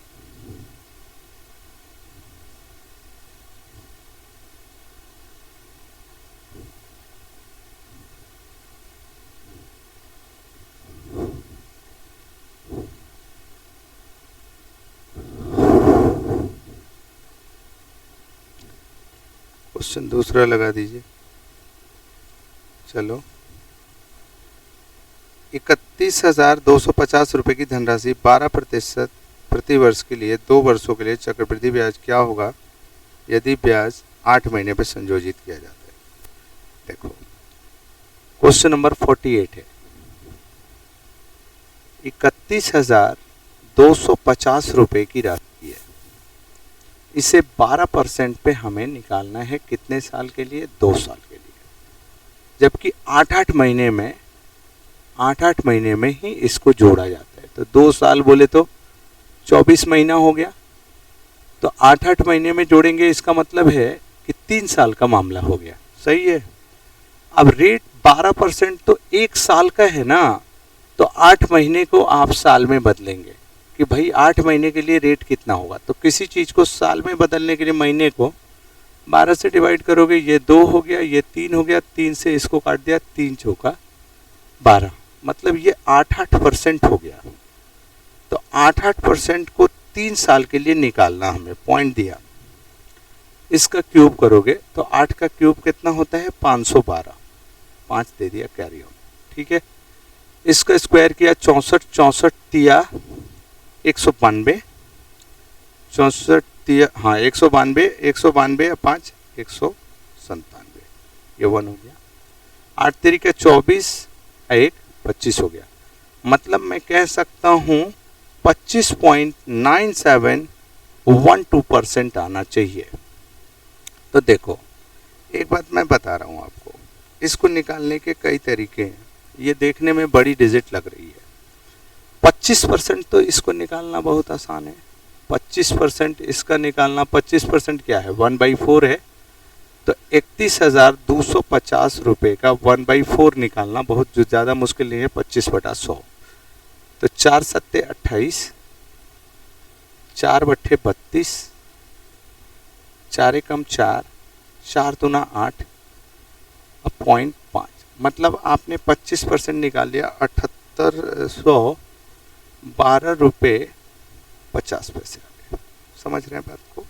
क्वेश्चन दूसरा लगा दीजिए। चलो, 31,250 रुपये की धनराशि 12% प्रति वर्ष के लिए 2 वर्षों के लिए चक्रवृद्धि ब्याज क्या होगा यदि ब्याज 8 महीने पर संयोजित किया जाता है? देखो, क्वेश्चन नंबर 48 है। 31,250 रुपये की राशि है, इसे 12% पे हमें निकालना है कितने साल के लिए? 2 साल के लिए। जबकि 8-8 महीने में ही इसको जोड़ा जाता है। तो 2 साल बोले तो 24 महीना हो गया, तो 8-8 महीने में जोड़ेंगे, इसका मतलब है कि 3 साल का मामला हो गया। सही है। अब रेट 12% तो 1 साल का है ना, तो 8 महीने को आप साल में बदलेंगे कि भाई 8 महीने के लिए रेट कितना होगा। तो किसी चीज़ को साल में बदलने के लिए महीने को 12 से डिवाइड करोगे, ये 2 हो गया, ये 3 हो गया, 3 से इसको काट दिया, 3 चौका 12, मतलब ये 8-8% हो गया। तो 8-8% को 3 साल के लिए निकालना हमें, पॉइंट दिया। इसका क्यूब करोगे तो 8 का क्यूब कितना होता है? 512, 5 दे दिया कैरी ऑन, ठीक है। इसका स्क्वायर किया, 64 64 तिया 192, 64 तिया, हाँ 192, 192 5 197, ये 1 हो गया। 8 तरीके 24, 1 25 हो गया। मतलब मैं कह सकता हूँ 25.9712% आना चाहिए। तो देखो, एक बात मैं बता रहा हूँ आपको, इसको निकालने के कई तरीके हैं। ये देखने में बड़ी डिजिट लग रही है। 25% तो इसको निकालना बहुत आसान है। 25% इसका निकालना, 25% क्या है? 1/4 है। तो 31,250 रुपये का 1/4 निकालना बहुत ज़्यादा मुश्किल नहीं है। 25/100, तो 4 सत्ते 28, 4 बट्ठे 32, 4 एकम 4, 4 दूना 8, 0.5। मतलब आपने 25% निकाल लिया, 7812 रुपये 50 पैसे आ गए। समझ रहे हैं बात को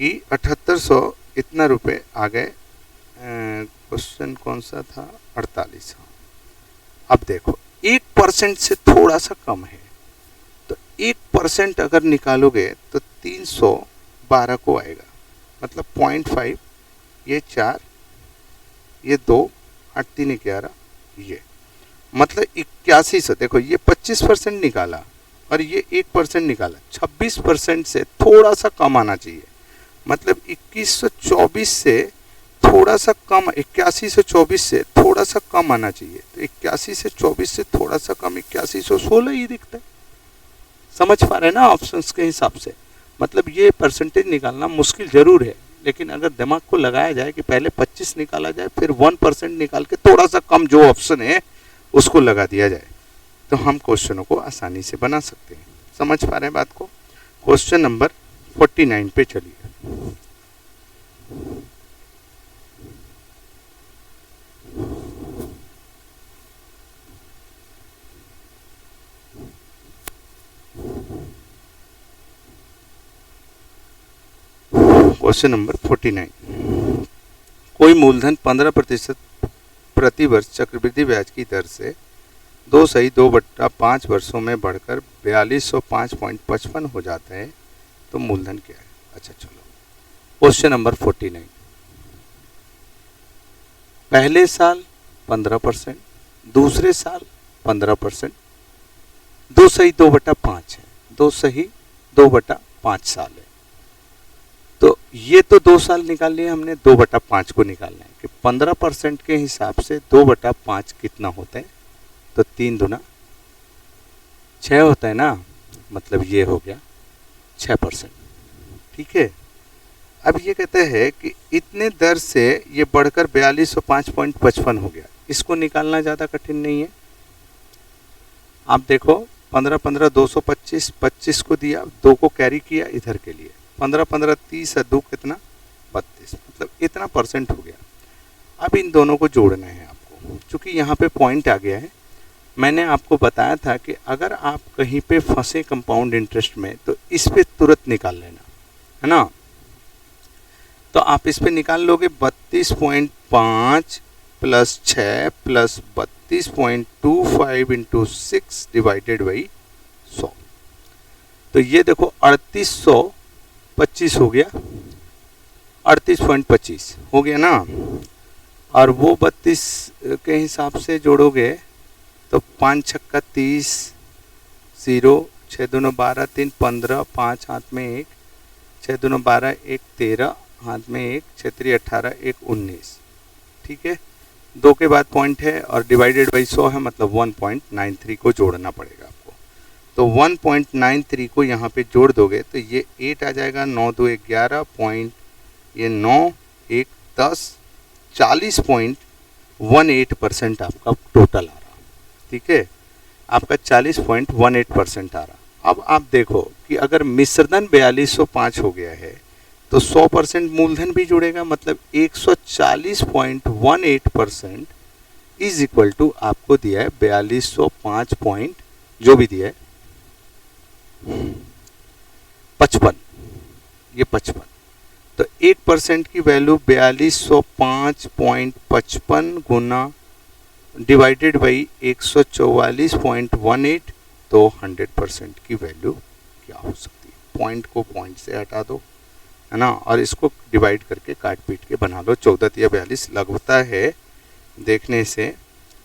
कि 7800 इतना रुपए आ गए। क्वेश्चन कौन सा था? 48। हाँ, अब देखो 1% से थोड़ा सा कम है, तो 1% अगर निकालोगे तो 312 को आएगा, मतलब 0.5, ये 4, ये 2, 8 3 11, ये मतलब 8100। देखो, ये 25% निकाला और ये 1% निकाला, 26% से थोड़ा सा कम आना चाहिए। मतलब 2124 से थोड़ा सा कम, 81 से 24 से थोड़ा सा कम आना चाहिए। तो 81 से 24 से थोड़ा सा कम 8116 ही दिखता है। समझ पा रहे हैं ना ऑप्शंस के हिसाब से। मतलब ये परसेंटेज निकालना मुश्किल जरूर है, लेकिन अगर दिमाग को लगाया जाए कि पहले 25 निकाला जाए, फिर 1% निकाल के थोड़ा सा कम जो ऑप्शन है उसको लगा दिया जाए, तो हम क्वेश्चनों को आसानी से बना सकते हैं। समझ पा रहे हैं बात को। क्वेश्चन नंबर 49 पे चलिए। Question number 49। कोई मूलधन 15% प्रति वर्ष चक्रवृद्धि ब्याज की दर से 2/2/5 वर्षों में बढ़कर 4205.55 हो जाता है, तो मूलधन क्या है? अच्छा चलो, क्वेश्चन नंबर 49। पहले साल 15%, दूसरे साल 15%, 2/2/5 है, 2/2/5 साल है। तो ये तो 2 साल निकाल लिए हमने, 2/5 को निकालना है कि 15% के हिसाब से 2/5 कितना होता है। तो 3 दूना 6 होता है ना, मतलब ये हो गया 6%। ठीक है। अब ये कहते हैं कि इतने दर से ये बढ़कर 4205.55 हो गया। इसको निकालना ज़्यादा कठिन नहीं है। आप देखो 15 225, 25 को दिया, 2 को कैरी किया इधर के लिए, 15 30 और 2 कितना 32, मतलब इतना परसेंट हो गया। अब इन दोनों को जोड़ना है आपको, क्योंकि यहाँ पे पॉइंट आ गया है। मैंने आपको बताया था कि अगर आप कहीं पे फंसे कंपाउंड इंटरेस्ट में, तो इस पे तुरंत निकाल लेना, है ना। तो आप इस पे निकाल लोगे 32.5 plus 6 plus 32.25 into 6 divided by 100। तो ये देखो 3825 हो गया, 38.25 हो गया ना। और वो 32 के हिसाब से जोड़ोगे तो 5 छक्का 30, 0, 6 दूनो 12, 3 15, 5 हाथ में 1, 6 दूनो 12, 1 13, हाथ में 1, 6 3 18, 1 19। ठीक है। 2 के बाद पॉइंट है और डिवाइडेड बाई 100 है, मतलब 1.93 को जोड़ना पड़ेगा आपको। तो 1.93 को यहाँ पे जोड़ दोगे तो ये 8 आ जाएगा, 9 2 11 पॉइंट, ये 9 1 10, 40.18% आपका टोटल आ रहा। ठीक है, आपका 40.18% आ रहा। अब आप देखो कि अगर मिश्रधन 4205 हो गया है तो 100% मूलधन भी जुड़ेगा, मतलब 140.18% इज इक्वल टू आपको दिया है 4205 पॉइंट, जो भी दिया है 55, ये 55। तो 1% की वैल्यू 4205.55 गुना डिवाइडेड बाई 144.18, तो 100% की वैल्यू क्या हो सकती है? पॉइंट को पॉइंट से हटा दो, है ना, और इसको डिवाइड करके काट पीट के बना लो। 14 या 42 लगता है देखने से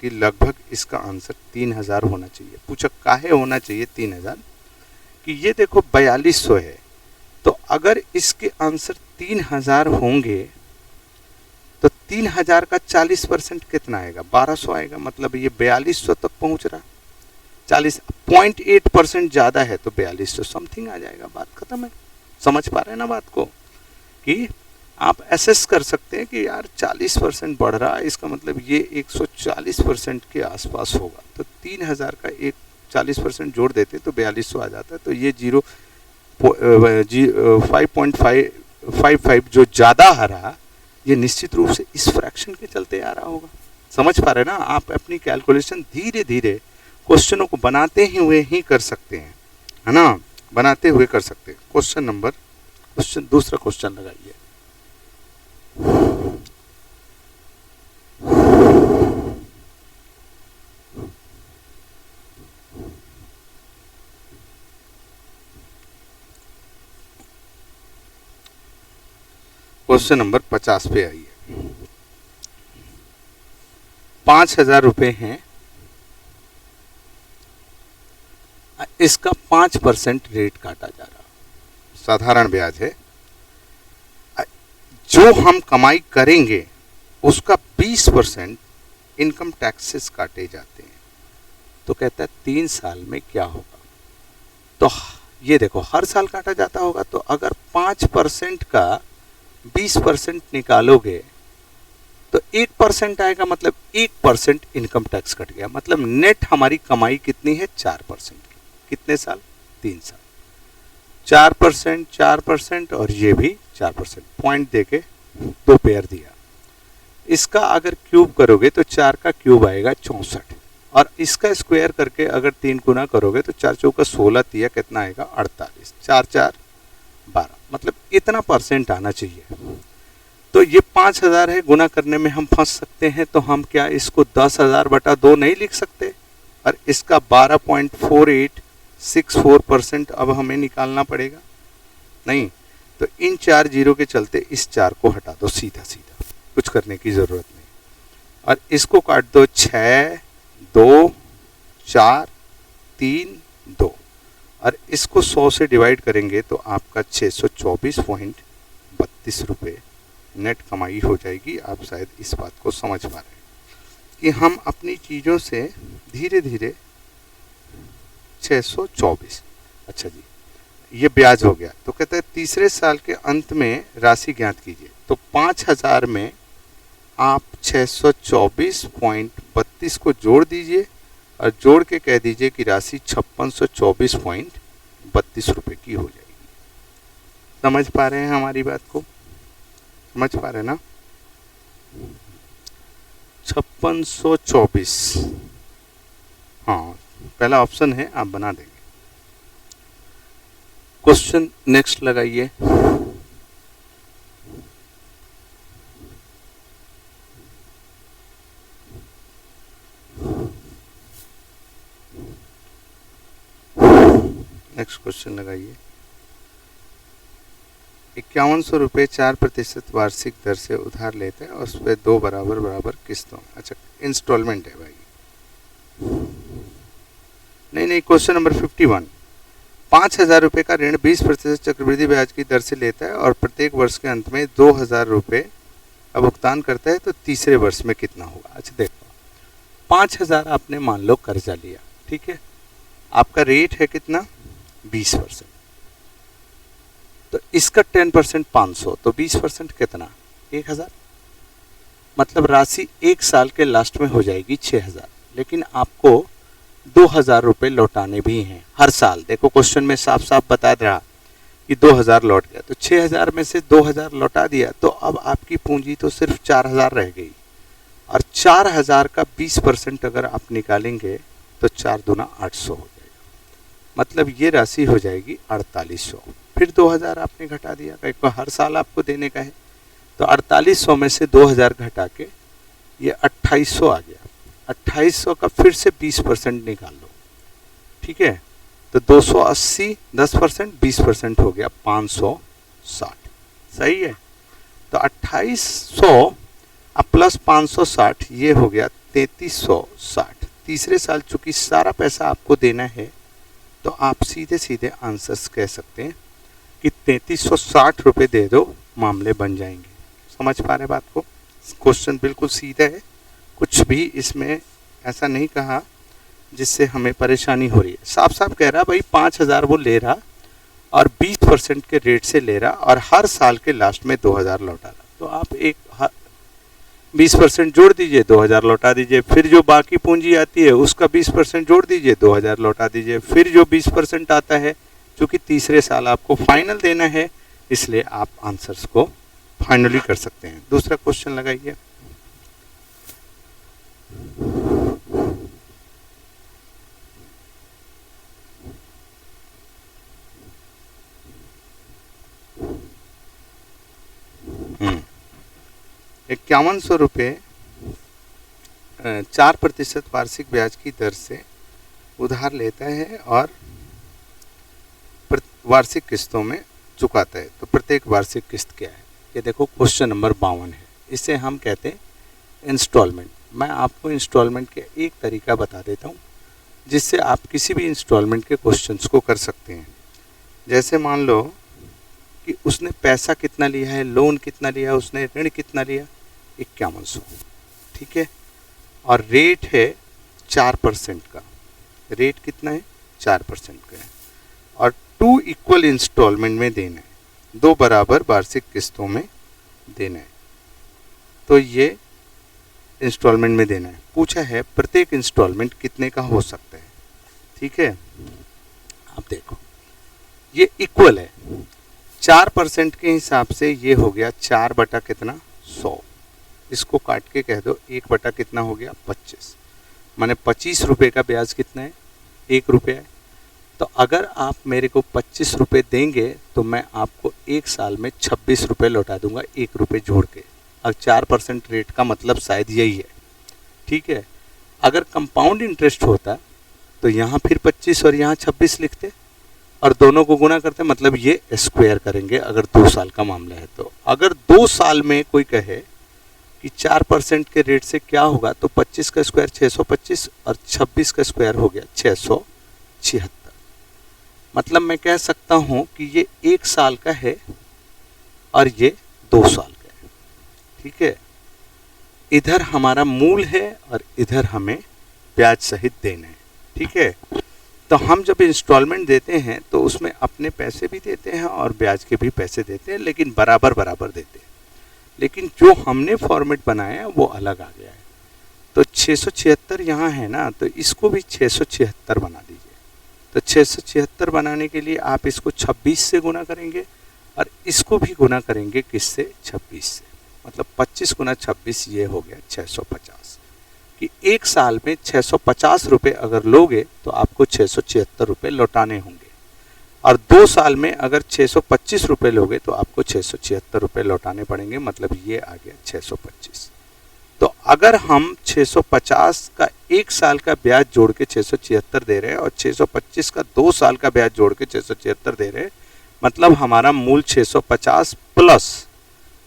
कि लगभग इसका आंसर 3000 होना चाहिए। पूछा काहे होना चाहिए 3000, कि ये देखो 4200 है, तो अगर इसके आंसर 3000 होंगे तो 3000 का 40% कितना आएगा? 1200 आएगा, मतलब ये 4200 तक पहुंच रहा। 40.8% ज़्यादा है तो 4200 समथिंग आ जाएगा, बात खत्म है। समझ पा रहे हैं ना बात को, कि आप एसेस कर सकते हैं कि यार 40% बढ़ रहा है, इसका मतलब ये 140% के आसपास होगा। तो 3000 का एक 40% जोड़ देते तो 4200 आ जाता है। तो ये 5.55 जो ज़्यादा आ रहा, ये निश्चित रूप से इस फ्रैक्शन के चलते आ रहा होगा। समझ पा रहे हैं ना। आप अपनी कैलकुलेशन धीरे धीरे क्वेश्चनों को बनाते हुए ही कर सकते हैं, है ना, बनाते हुए कर सकते हैं। दूसरा क्वेश्चन लगाइए। क्वेश्चन नंबर 50 पे आइए। 5000 रुपये हैं, इसका 5% रेट काटा जा रहा, साधारण ब्याज है। जो हम कमाई करेंगे उसका 20% इनकम टैक्सेस काटे जाते हैं। तो कहता है 3 साल में क्या होगा। तो ये देखो हर साल काटा जाता होगा, तो अगर 5% का 20% निकालोगे तो 1% आएगा, मतलब 1% इनकम टैक्स कट गया, मतलब नेट हमारी कमाई कितनी है 4% की। कितने साल? 3 साल। 4%, 4% और ये भी 4%, पॉइंट देके 2 पेयर दिया। इसका अगर क्यूब करोगे तो 4 का क्यूब आएगा 64, और इसका स्क्वायर करके अगर 3 गुना करोगे तो 4 चौका 16, तिया कितना आएगा 48, 4 4 12, मतलब इतना परसेंट आना चाहिए। तो ये 5000 है, गुना करने में हम फंस सकते हैं, तो हम क्या इसको 10,000 बटा 2 नहीं लिख सकते, और इसका 12.4864% अब हमें निकालना पड़ेगा। नहीं तो इन 4 जीरो के चलते इस 4 को हटा दो सीधा सीधा, कुछ करने की ज़रूरत नहीं, और इसको काट दो 6 2 4 3 2, और इसको 100 से डिवाइड करेंगे तो आपका 624.32 रुपये नेट कमाई हो जाएगी। आप शायद इस बात को समझ पा रहे हैं कि हम अपनी चीज़ों से धीरे धीरे 624, अच्छा जी ये ब्याज हो गया। तो कहते हैं तीसरे साल के अंत में राशि ज्ञात कीजिए। तो 5000 में आप 624.32 को जोड़ दीजिए, और जोड़ के कह दीजिए कि राशि 5624.32 रुपये की हो जाएगी। समझ पा रहे हैं हमारी बात को? समझ पा रहे हैं ना? 5624, हाँ पहला ऑप्शन है, आप बना देंगे। क्वेश्चन नेक्स्ट लगाइए। नेक्स्ट क्वेश्चन लगाइए। 5100 रुपये 4% वार्षिक दर से उधार लेते हैं और उस पर 2 बराबर बराबर किस्तों, अच्छा इंस्टॉलमेंट है भाई। नहीं, क्वेश्चन नंबर 51, 5000 रुपये का ऋण 20% चक्रवृद्धि ब्याज की दर से लेता है और प्रत्येक वर्ष के अंत में 2000 रुपये का भुगतान करता है, तो तीसरे वर्ष में कितना होगा। अच्छा देखो 5000 आपने मान लो कर्जा लिया, ठीक है, आपका रेट है कितना 20%, तो इसका 10% 500, तो 20% कितना 1000, मतलब राशि 1 साल के लास्ट में हो जाएगी 6000, लेकिन आपको 2000 रुपये लौटाने भी हैं हर साल। देखो क्वेश्चन में साफ साफ बता रहा कि 2000 लौट गया, तो 6000 में से 2000 लौटा दिया, तो अब आपकी पूंजी तो सिर्फ 4000 रह गई, और 4000 का 20% अगर आप निकालेंगे तो 4 दूना 800 हो जाएगा, मतलब ये राशि हो जाएगी 4800। फिर 2000 आपने घटा दिया, क्योंकि हर साल आपको देने का है, तो 4800 में से 2000 घटा के ये 2800 आ गया। 2800 का फिर से 20% निकाल लो, ठीक है, तो 280 10% 20% हो गया 560, सही है। तो 2800 प्लस 560 ये हो गया 3360। तीसरे साल चूंकि सारा पैसा आपको देना है, तो आप सीधे सीधे आंसर्स कह सकते हैं कि 3360 रुपये दे दो, मामले बन जाएंगे। समझ पा रहे बात को? क्वेश्चन बिल्कुल सीधा है, कुछ भी इसमें ऐसा नहीं कहा जिससे हमें परेशानी हो रही है। साफ साफ कह रहा भाई 5000 वो ले रहा और 20% के रेट से ले रहा, और हर साल के लास्ट में 2000 लौटा रहा, तो आप एक 20% जोड़ दीजिए 2000 लौटा दीजिए, फिर जो बाकी पूंजी आती है उसका 20% जोड़ दीजिए 2000 लौटा दीजिए, फिर जो 20% आता है, क्योंकि तीसरे साल आपको फाइनल देना है, इसलिए आप आंसर्स को फाइनली कर सकते हैं। दूसरा क्वेश्चन लगाइए। ₹5100 4% वार्षिक ब्याज की दर से उधार लेता है और वार्षिक किस्तों में चुकाता है, तो प्रत्येक वार्षिक किस्त क्या है? ये देखो क्वेश्चन नंबर 52 है, इसे हम कहते हैं इंस्टॉलमेंट। मैं आपको इंस्टॉलमेंट के एक तरीका बता देता हूँ जिससे आप किसी भी इंस्टॉलमेंट के क्वेश्चंस को कर सकते हैं। जैसे मान लो कि उसने पैसा कितना लिया है, लोन कितना लिया, उसने ऋण कितना लिया, 5100। ठीक है, और रेट है 4% का। रेट कितना है, 4% का है, और 2 इक्वल इंस्टॉलमेंट में देना है, 2 बराबर वार्षिक किस्तों में देना है। तो ये इंस्टॉलमेंट में देना है। पूछा है प्रत्येक इंस्टॉलमेंट कितने का हो सकता है। ठीक है, अब देखो ये इक्वल है, 4% के हिसाब से ये हो गया 4 बटा कितना, 100। इसको काट के कह दो 1 बटा कितना हो गया, 25। माने 25 रुपये का ब्याज कितना है, 1 रुपया है। तो अगर आप मेरे को 25 रुपये देंगे तो मैं आपको 1 साल में 26 रुपये लौटा दूंगा, 1 रुपये जोड़ के। अब 4% रेट का मतलब शायद यही है। ठीक है, अगर कंपाउंड इंटरेस्ट होता तो यहाँ फिर 25 और यहाँ 26 लिखते और दोनों को गुना करते, मतलब ये स्क्वायर करेंगे अगर 2 साल का मामला है तो। अगर 2 साल में कोई कहे कि 4% के रेट से क्या होगा, तो 25 का स्क्वायर 625 और 26 का स्क्वायर हो गया 676। मतलब मैं कह सकता हूँ कि ये 1 साल का है और ये 2 साल का है। ठीक है, इधर हमारा मूल है और इधर हमें ब्याज सहित देना है। ठीक है, तो हम जब इंस्टॉलमेंट देते हैं तो उसमें अपने पैसे भी देते हैं और ब्याज के भी पैसे देते हैं, लेकिन बराबर बराबर देते हैं। लेकिन जो हमने फॉर्मेट बनाया है वो अलग आ गया है। तो 676 यहाँ है ना, तो इसको भी 676 बना दीजिए। तो 676 बनाने के लिए आप इसको 26 से गुना करेंगे और इसको भी गुना करेंगे किससे, 26 से। मतलब 25 गुना 26 ये हो गया 650। कि 1 साल में 650 रुपये अगर लोगे तो आपको 676 रुपये लौटाने होंगे, और 2 साल में अगर 625 रुपये लोगे तो आपको 676 रुपये लौटाने पड़ेंगे। मतलब ये आ गया 625। तो अगर हम 650 का 1 साल का ब्याज जोड़ के 676 दे रहे हैं और 625 का 2 साल का ब्याज जोड़ के 676 दे रहे हैं, मतलब हमारा मूल 650 प्लस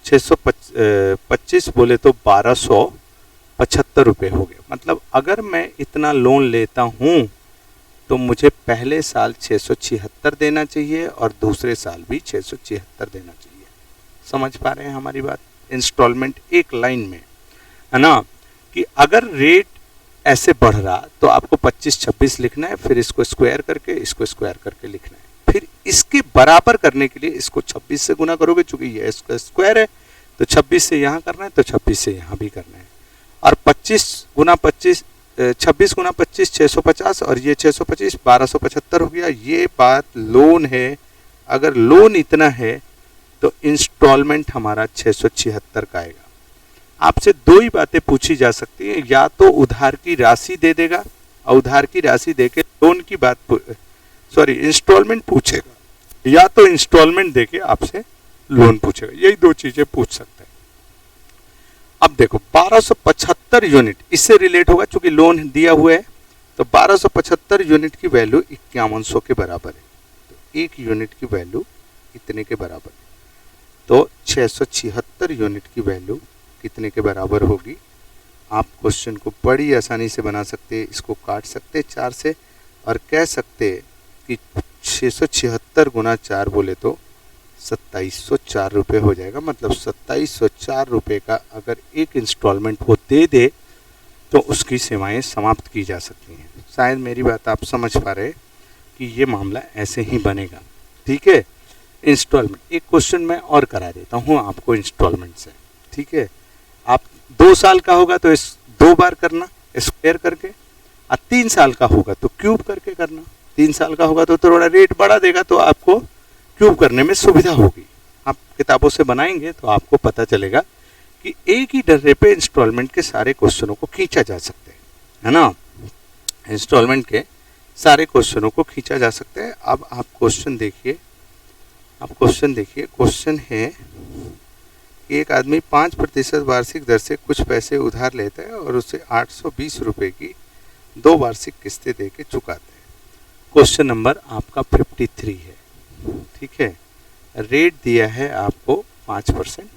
625 बोले तो 1275 रुपये हो गए। मतलब अगर मैं इतना लोन लेता हूँ तो मुझे पहले साल 676 देना चाहिए और दूसरे साल भी 676 देना चाहिए। समझ पा रहे हैं हमारी बात। इंस्टॉलमेंट एक लाइन में है ना, कि अगर रेट ऐसे बढ़ रहा तो आपको 25-26 लिखना है, फिर इसको स्क्वायर करके लिखना है। फिर इसके बराबर करने के लिए इसको 26 से गुना करोगे, चूंकि ये इसका स्क्वायर है तो 26 से यहाँ करना है, तो 26 से यहाँ भी करना है। और 26 गुना 25 26 गुना 25 650 और ये 625 1275 हो गया। ये बात लोन है। अगर लोन इतना है तो इंस्टॉलमेंट हमारा 676 का आएगा। आपसे 2 ही बातें पूछी जा सकती है, या तो उधार की राशि दे देगा और उधार की राशि देके लोन की बात इंस्टॉलमेंट पूछेगा, या तो इंस्टॉलमेंट देके आपसे लोन पूछेगा। यही 2 चीजें पूछ सकता है। अब देखो 1275 यूनिट इससे रिलेट होगा, चूंकि लोन दिया हुआ है तो 1275 यूनिट की वैल्यू 5100 के बराबर है। तो 1 यूनिट की वैल्यू इतने के बराबर है। तो 676 यूनिट की वैल्यू कितने के बराबर होगी। आप क्वेश्चन को बड़ी आसानी से बना सकते, इसको काट सकते 4 से और कह सकते कि 676 गुना 4 बोले तो 2704 रुपये हो जाएगा। मतलब 2704 रुपये का अगर एक इंस्टॉलमेंट वो दे दे तो उसकी सेवाएं समाप्त की जा सकती हैं। शायद मेरी बात आप समझ पा रहे कि ये मामला ऐसे ही बनेगा। ठीक है, इंस्टॉलमेंट एक क्वेश्चन मैं और करा देता हूँ आपको इंस्टॉलमेंट से। ठीक है, आप 2 साल का होगा तो इस 2 बार करना स्क्वायर करके, और 3 साल का होगा तो क्यूब करके करना। 3 साल का होगा तो थोड़ा रेट बढ़ा देगा तो आपको क्यूब करने में सुविधा होगी। आप किताबों से बनाएंगे तो आपको पता चलेगा कि एक ही डर्रे पे इंस्टॉलमेंट के सारे क्वेश्चनों को खींचा जा सकता है ना। इंस्टॉलमेंट के सारे क्वेश्चनों को खींचा जा सकता है। अब आप क्वेश्चन देखिए, क्वेश्चन है एक आदमी 5% वार्षिक दर से कुछ पैसे उधार लेता है और उसे 820 रुपये की 2 वार्षिक किस्तें दे के चुकाता है। क्वेश्चन नंबर आपका 53 है। ठीक है, रेट दिया है आपको 5%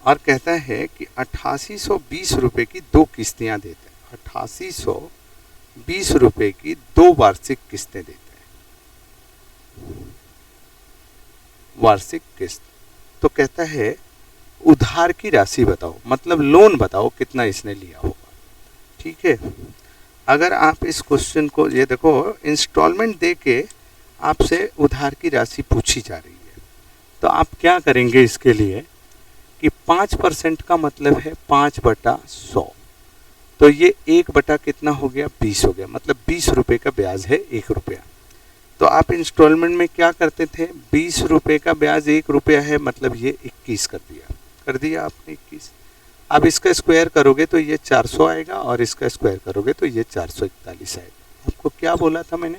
और कहता है कि 8820 रुपये की 2 किस्तियाँ देता है। 8820 रुपये की 2 वार्षिक किस्तें देता है। वार्षिक किस्त। तो कहता है उधार की राशि बताओ, मतलब लोन बताओ कितना इसने लिया होगा। ठीक है, अगर आप इस क्वेश्चन को, ये देखो इंस्टॉलमेंट दे के आपसे उधार की राशि पूछी जा रही है, तो आप क्या करेंगे इसके लिए कि 5% का मतलब है 5/100, तो ये 1/ कितना हो गया 20 हो गया, मतलब 20 रुपये का ब्याज है 1 रुपया। तो आप इंस्टॉलमेंट में क्या करते थे, 20 रुपये का ब्याज 1 रुपया है, मतलब ये 21 कर दिया आपने 21। अब इसका स्क्वायर करोगे तो ये 400 आएगा और इसका स्क्वायर करोगे तो ये 441 आएगा। आपको क्या बोला था मैंने,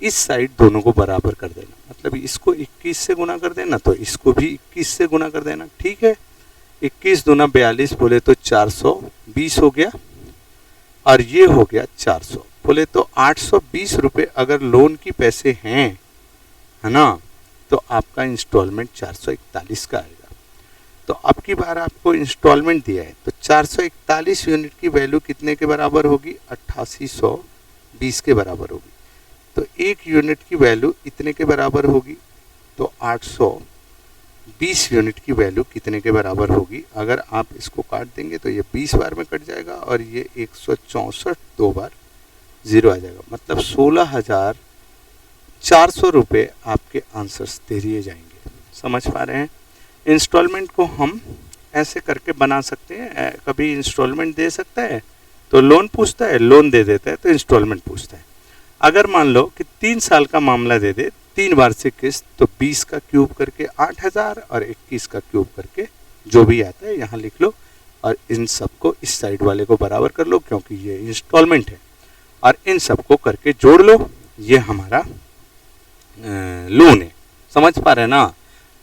इस साइड दोनों को बराबर कर देना, मतलब इसको 21 से गुना कर देना तो इसको भी 21 से गुना कर देना। ठीक है, 21 दूना 42 बोले तो 420 हो गया और ये हो गया 400, बोले तो 820 रुपये अगर लोन की पैसे हैं, है ना, तो आपका इंस्टॉलमेंट 441 का आएगा। तो अब की बार आपको इंस्टॉलमेंट दिया है तो 441 यूनिट की वैल्यू कितने के बराबर होगी, 8820 के बराबर होगी। तो 1 यूनिट की वैल्यू इतने के बराबर होगी, तो 820 यूनिट की वैल्यू कितने के बराबर होगी। अगर आप इसको काट देंगे तो ये 20 बार में कट जाएगा और ये 164 2 बार 0 आ जाएगा, मतलब 16,400 रुपये आपके आंसर्स दे दिए जाएंगे। समझ पा रहे हैं, इंस्टॉलमेंट को हम ऐसे करके बना सकते हैं। कभी इंस्टॉलमेंट दे सकता है तो लोन पूछता है, लोन दे देता है तो इंस्टॉलमेंट पूछता है। अगर मान लो कि 3 साल का मामला दे दे, 3 वार्षिक किस्त, तो 20 का क्यूब करके 8000 और 21 का क्यूब करके जो भी आता है यहाँ लिख लो और इन सबको इस साइड वाले को बराबर कर लो क्योंकि ये इंस्टॉलमेंट है, और इन सबको करके जोड़ लो, ये हमारा लोन है। समझ पा रहे हैं ना।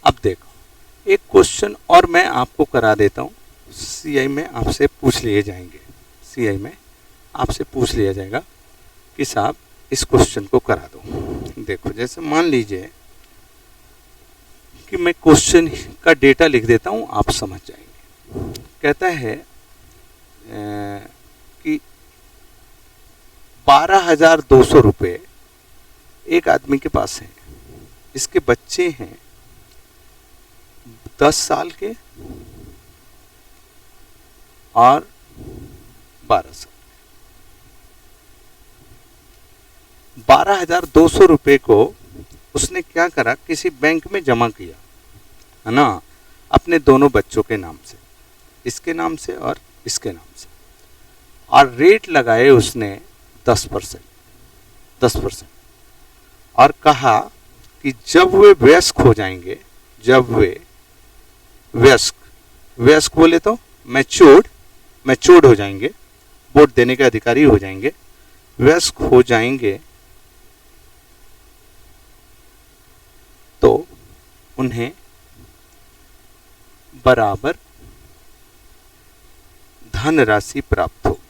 अब देखो एक क्वेश्चन और मैं आपको करा देता हूँ, सीआई में आपसे पूछ लिए जाएंगे, सीआई में आपसे पूछ लिया जाएगा कि साहब इस क्वेश्चन को करा दो। देखो जैसे मान लीजिए कि मैं क्वेश्चन का डेटा लिख देता हूँ, आप समझ जाएंगे। कहता है कि 12,200 रुपये एक आदमी के पास है, इसके बच्चे हैं 10 साल के और 12 साल। 12,200 रुपये को उसने क्या करा, किसी बैंक में जमा किया, है ना, अपने दोनों बच्चों के नाम से, इसके नाम से और इसके नाम से, और रेट लगाए उसने 10%, और कहा कि जब वे वयस्क हो जाएंगे, जब वे वयस्क बोले तो मैच्योर्ड हो जाएंगे, वोट देने के अधिकारी हो जाएंगे, वयस्क हो जाएंगे तो उन्हें बराबर धनराशि प्राप्त होगी।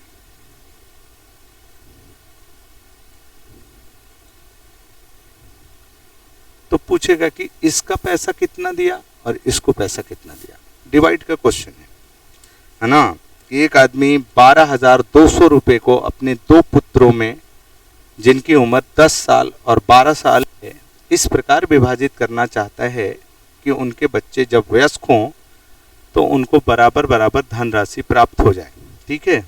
तो पूछेगा कि इसका पैसा कितना दिया और इसको पैसा कितना दिया, डिवाइड का क्वेश्चन है ना। एक आदमी 12,200 रुपये को अपने 2 पुत्रों में जिनकी उम्र 10 साल और 12 साल है इस प्रकार विभाजित करना चाहता है कि उनके बच्चे जब वयस्क हों तो उनको बराबर बराबर धनराशि प्राप्त हो जाए। ठीक है,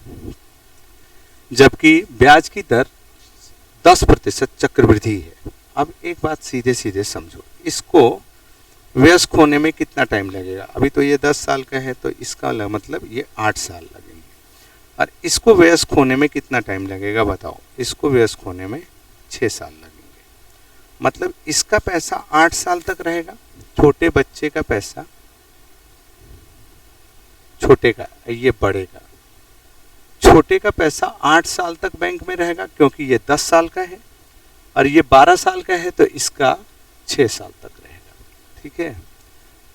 जबकि ब्याज की दर 10% चक्रवृद्धि है। अब एक बात सीधे सीधे समझो, इसको वयस्क होने में कितना टाइम लगेगा। अभी तो ये 10 साल का है तो इसका मतलब ये 8 साल लगेंगे, और इसको वयस्क होने में कितना टाइम लगेगा बताओ। इसको वयस्क होने में 6 साल लगेंगे, मतलब इसका पैसा 8 साल तक रहेगा। छोटे बच्चे का पैसा, छोटे का, ये बड़े का, छोटे का पैसा 8 साल तक बैंक में रहेगा क्योंकि ये 10 साल का है, और ये 12 साल का है तो इसका 6 साल तक रहेगा। ठीक है,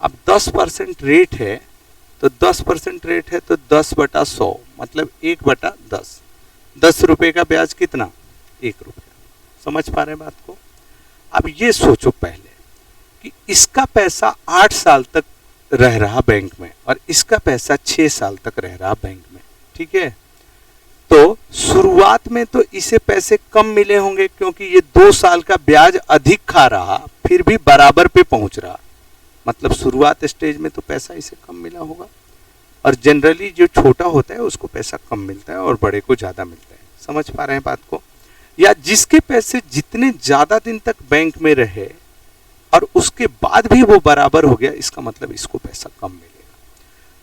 अब 10% रेट है तो 10% रेट है तो 10/100 मतलब 1/10, 10 रुपये का ब्याज कितना, 1 रुपया। समझ पा रहे हैं बात को। अब ये सोचो पहले कि इसका पैसा 8 साल तक रह रहा बैंक में और इसका पैसा 6 साल तक रह रहा बैंक में। ठीक है, तो शुरुआत में तो इसे पैसे कम मिले होंगे क्योंकि ये 2 साल का ब्याज अधिक खा रहा, फिर भी बराबर पे पहुंच रहा। मतलब शुरुआत स्टेज में तो पैसा इसे कम मिला होगा, और जनरली जो छोटा होता है उसको पैसा कम मिलता है और बड़े को ज़्यादा मिलता है। समझ पा रहे हैं बात को? या जिसके पैसे जितने ज़्यादा दिन तक बैंक में रहे और उसके बाद भी वो बराबर हो गया, इसका मतलब इसको पैसा कम मिलेगा।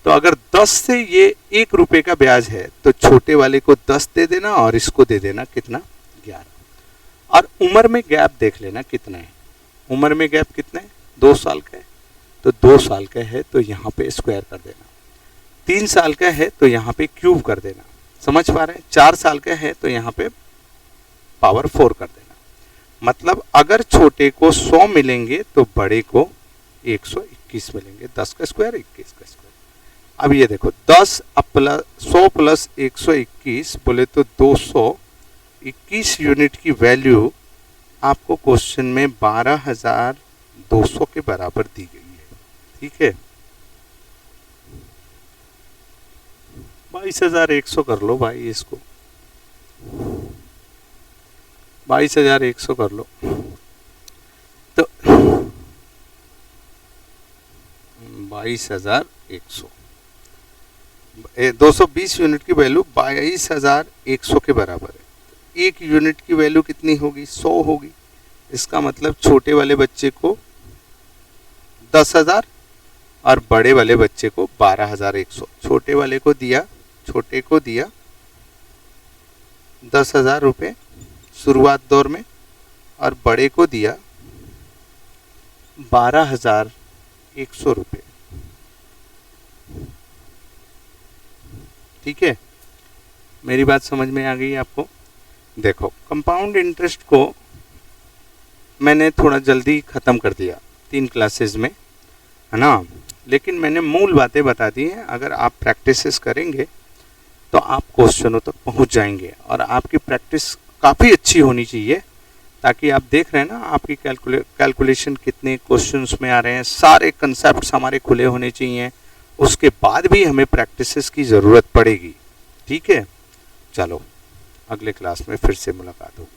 तो अगर 10 से ये 1 रुपये का ब्याज है तो छोटे वाले को 10 दे देना और इसको दे देना कितना, 11। और उम्र में गैप देख लेना कितना है। उम्र में गैप कितना है, 2 साल का है, तो 2 साल का है तो यहाँ पे स्क्वायर कर देना। 3 साल का है तो यहाँ पे क्यूब कर देना। समझ पा रहे हैं? 4 साल का है तो यहाँ पे पावर 4 कर देना। मतलब अगर छोटे को 100 मिलेंगे तो बड़े को 121 मिलेंगे। 10 का स्क्वायर 21 का स्क्वायर। अब ये देखो 100 प्लस 121 बोले तो 221 यूनिट की वैल्यू आपको क्वेश्चन में 12,200 के बराबर दी गई है। ठीक है, 22,100 कर लो भाई, इसको 22,100 कर लो। तो 22,100, 220 यूनिट की वैल्यू 22,100 के बराबर है। 1 यूनिट की वैल्यू कितनी होगी, 100 होगी। इसका मतलब छोटे वाले बच्चे को 10,000 और बड़े वाले बच्चे को 12,100। छोटे वाले को दिया, छोटे को दिया 10,000 रुपये शुरुआत दौर में, और बड़े को दिया 12,100 रुपये। ठीक है, मेरी बात समझ में आ गई आपको? देखो कंपाउंड इंटरेस्ट को मैंने थोड़ा जल्दी ख़त्म कर दिया 3 क्लासेस में, है ना, लेकिन मैंने मूल बातें बता दी हैं। अगर आप प्रैक्टिसेस करेंगे तो आप क्वेश्चनों तक पहुंच जाएंगे, और आपकी प्रैक्टिस काफ़ी अच्छी होनी चाहिए, ताकि आप देख रहे हैं ना आपकी कैलकुलेशन कितने क्वेश्चंस में आ रहे हैं, सारे कंसेप्ट्स हमारे खुले होने चाहिए। उसके बाद भी हमें प्रैक्टिसेस की ज़रूरत पड़ेगी। ठीक है, चलो अगले क्लास में फिर से मुलाकात होगी।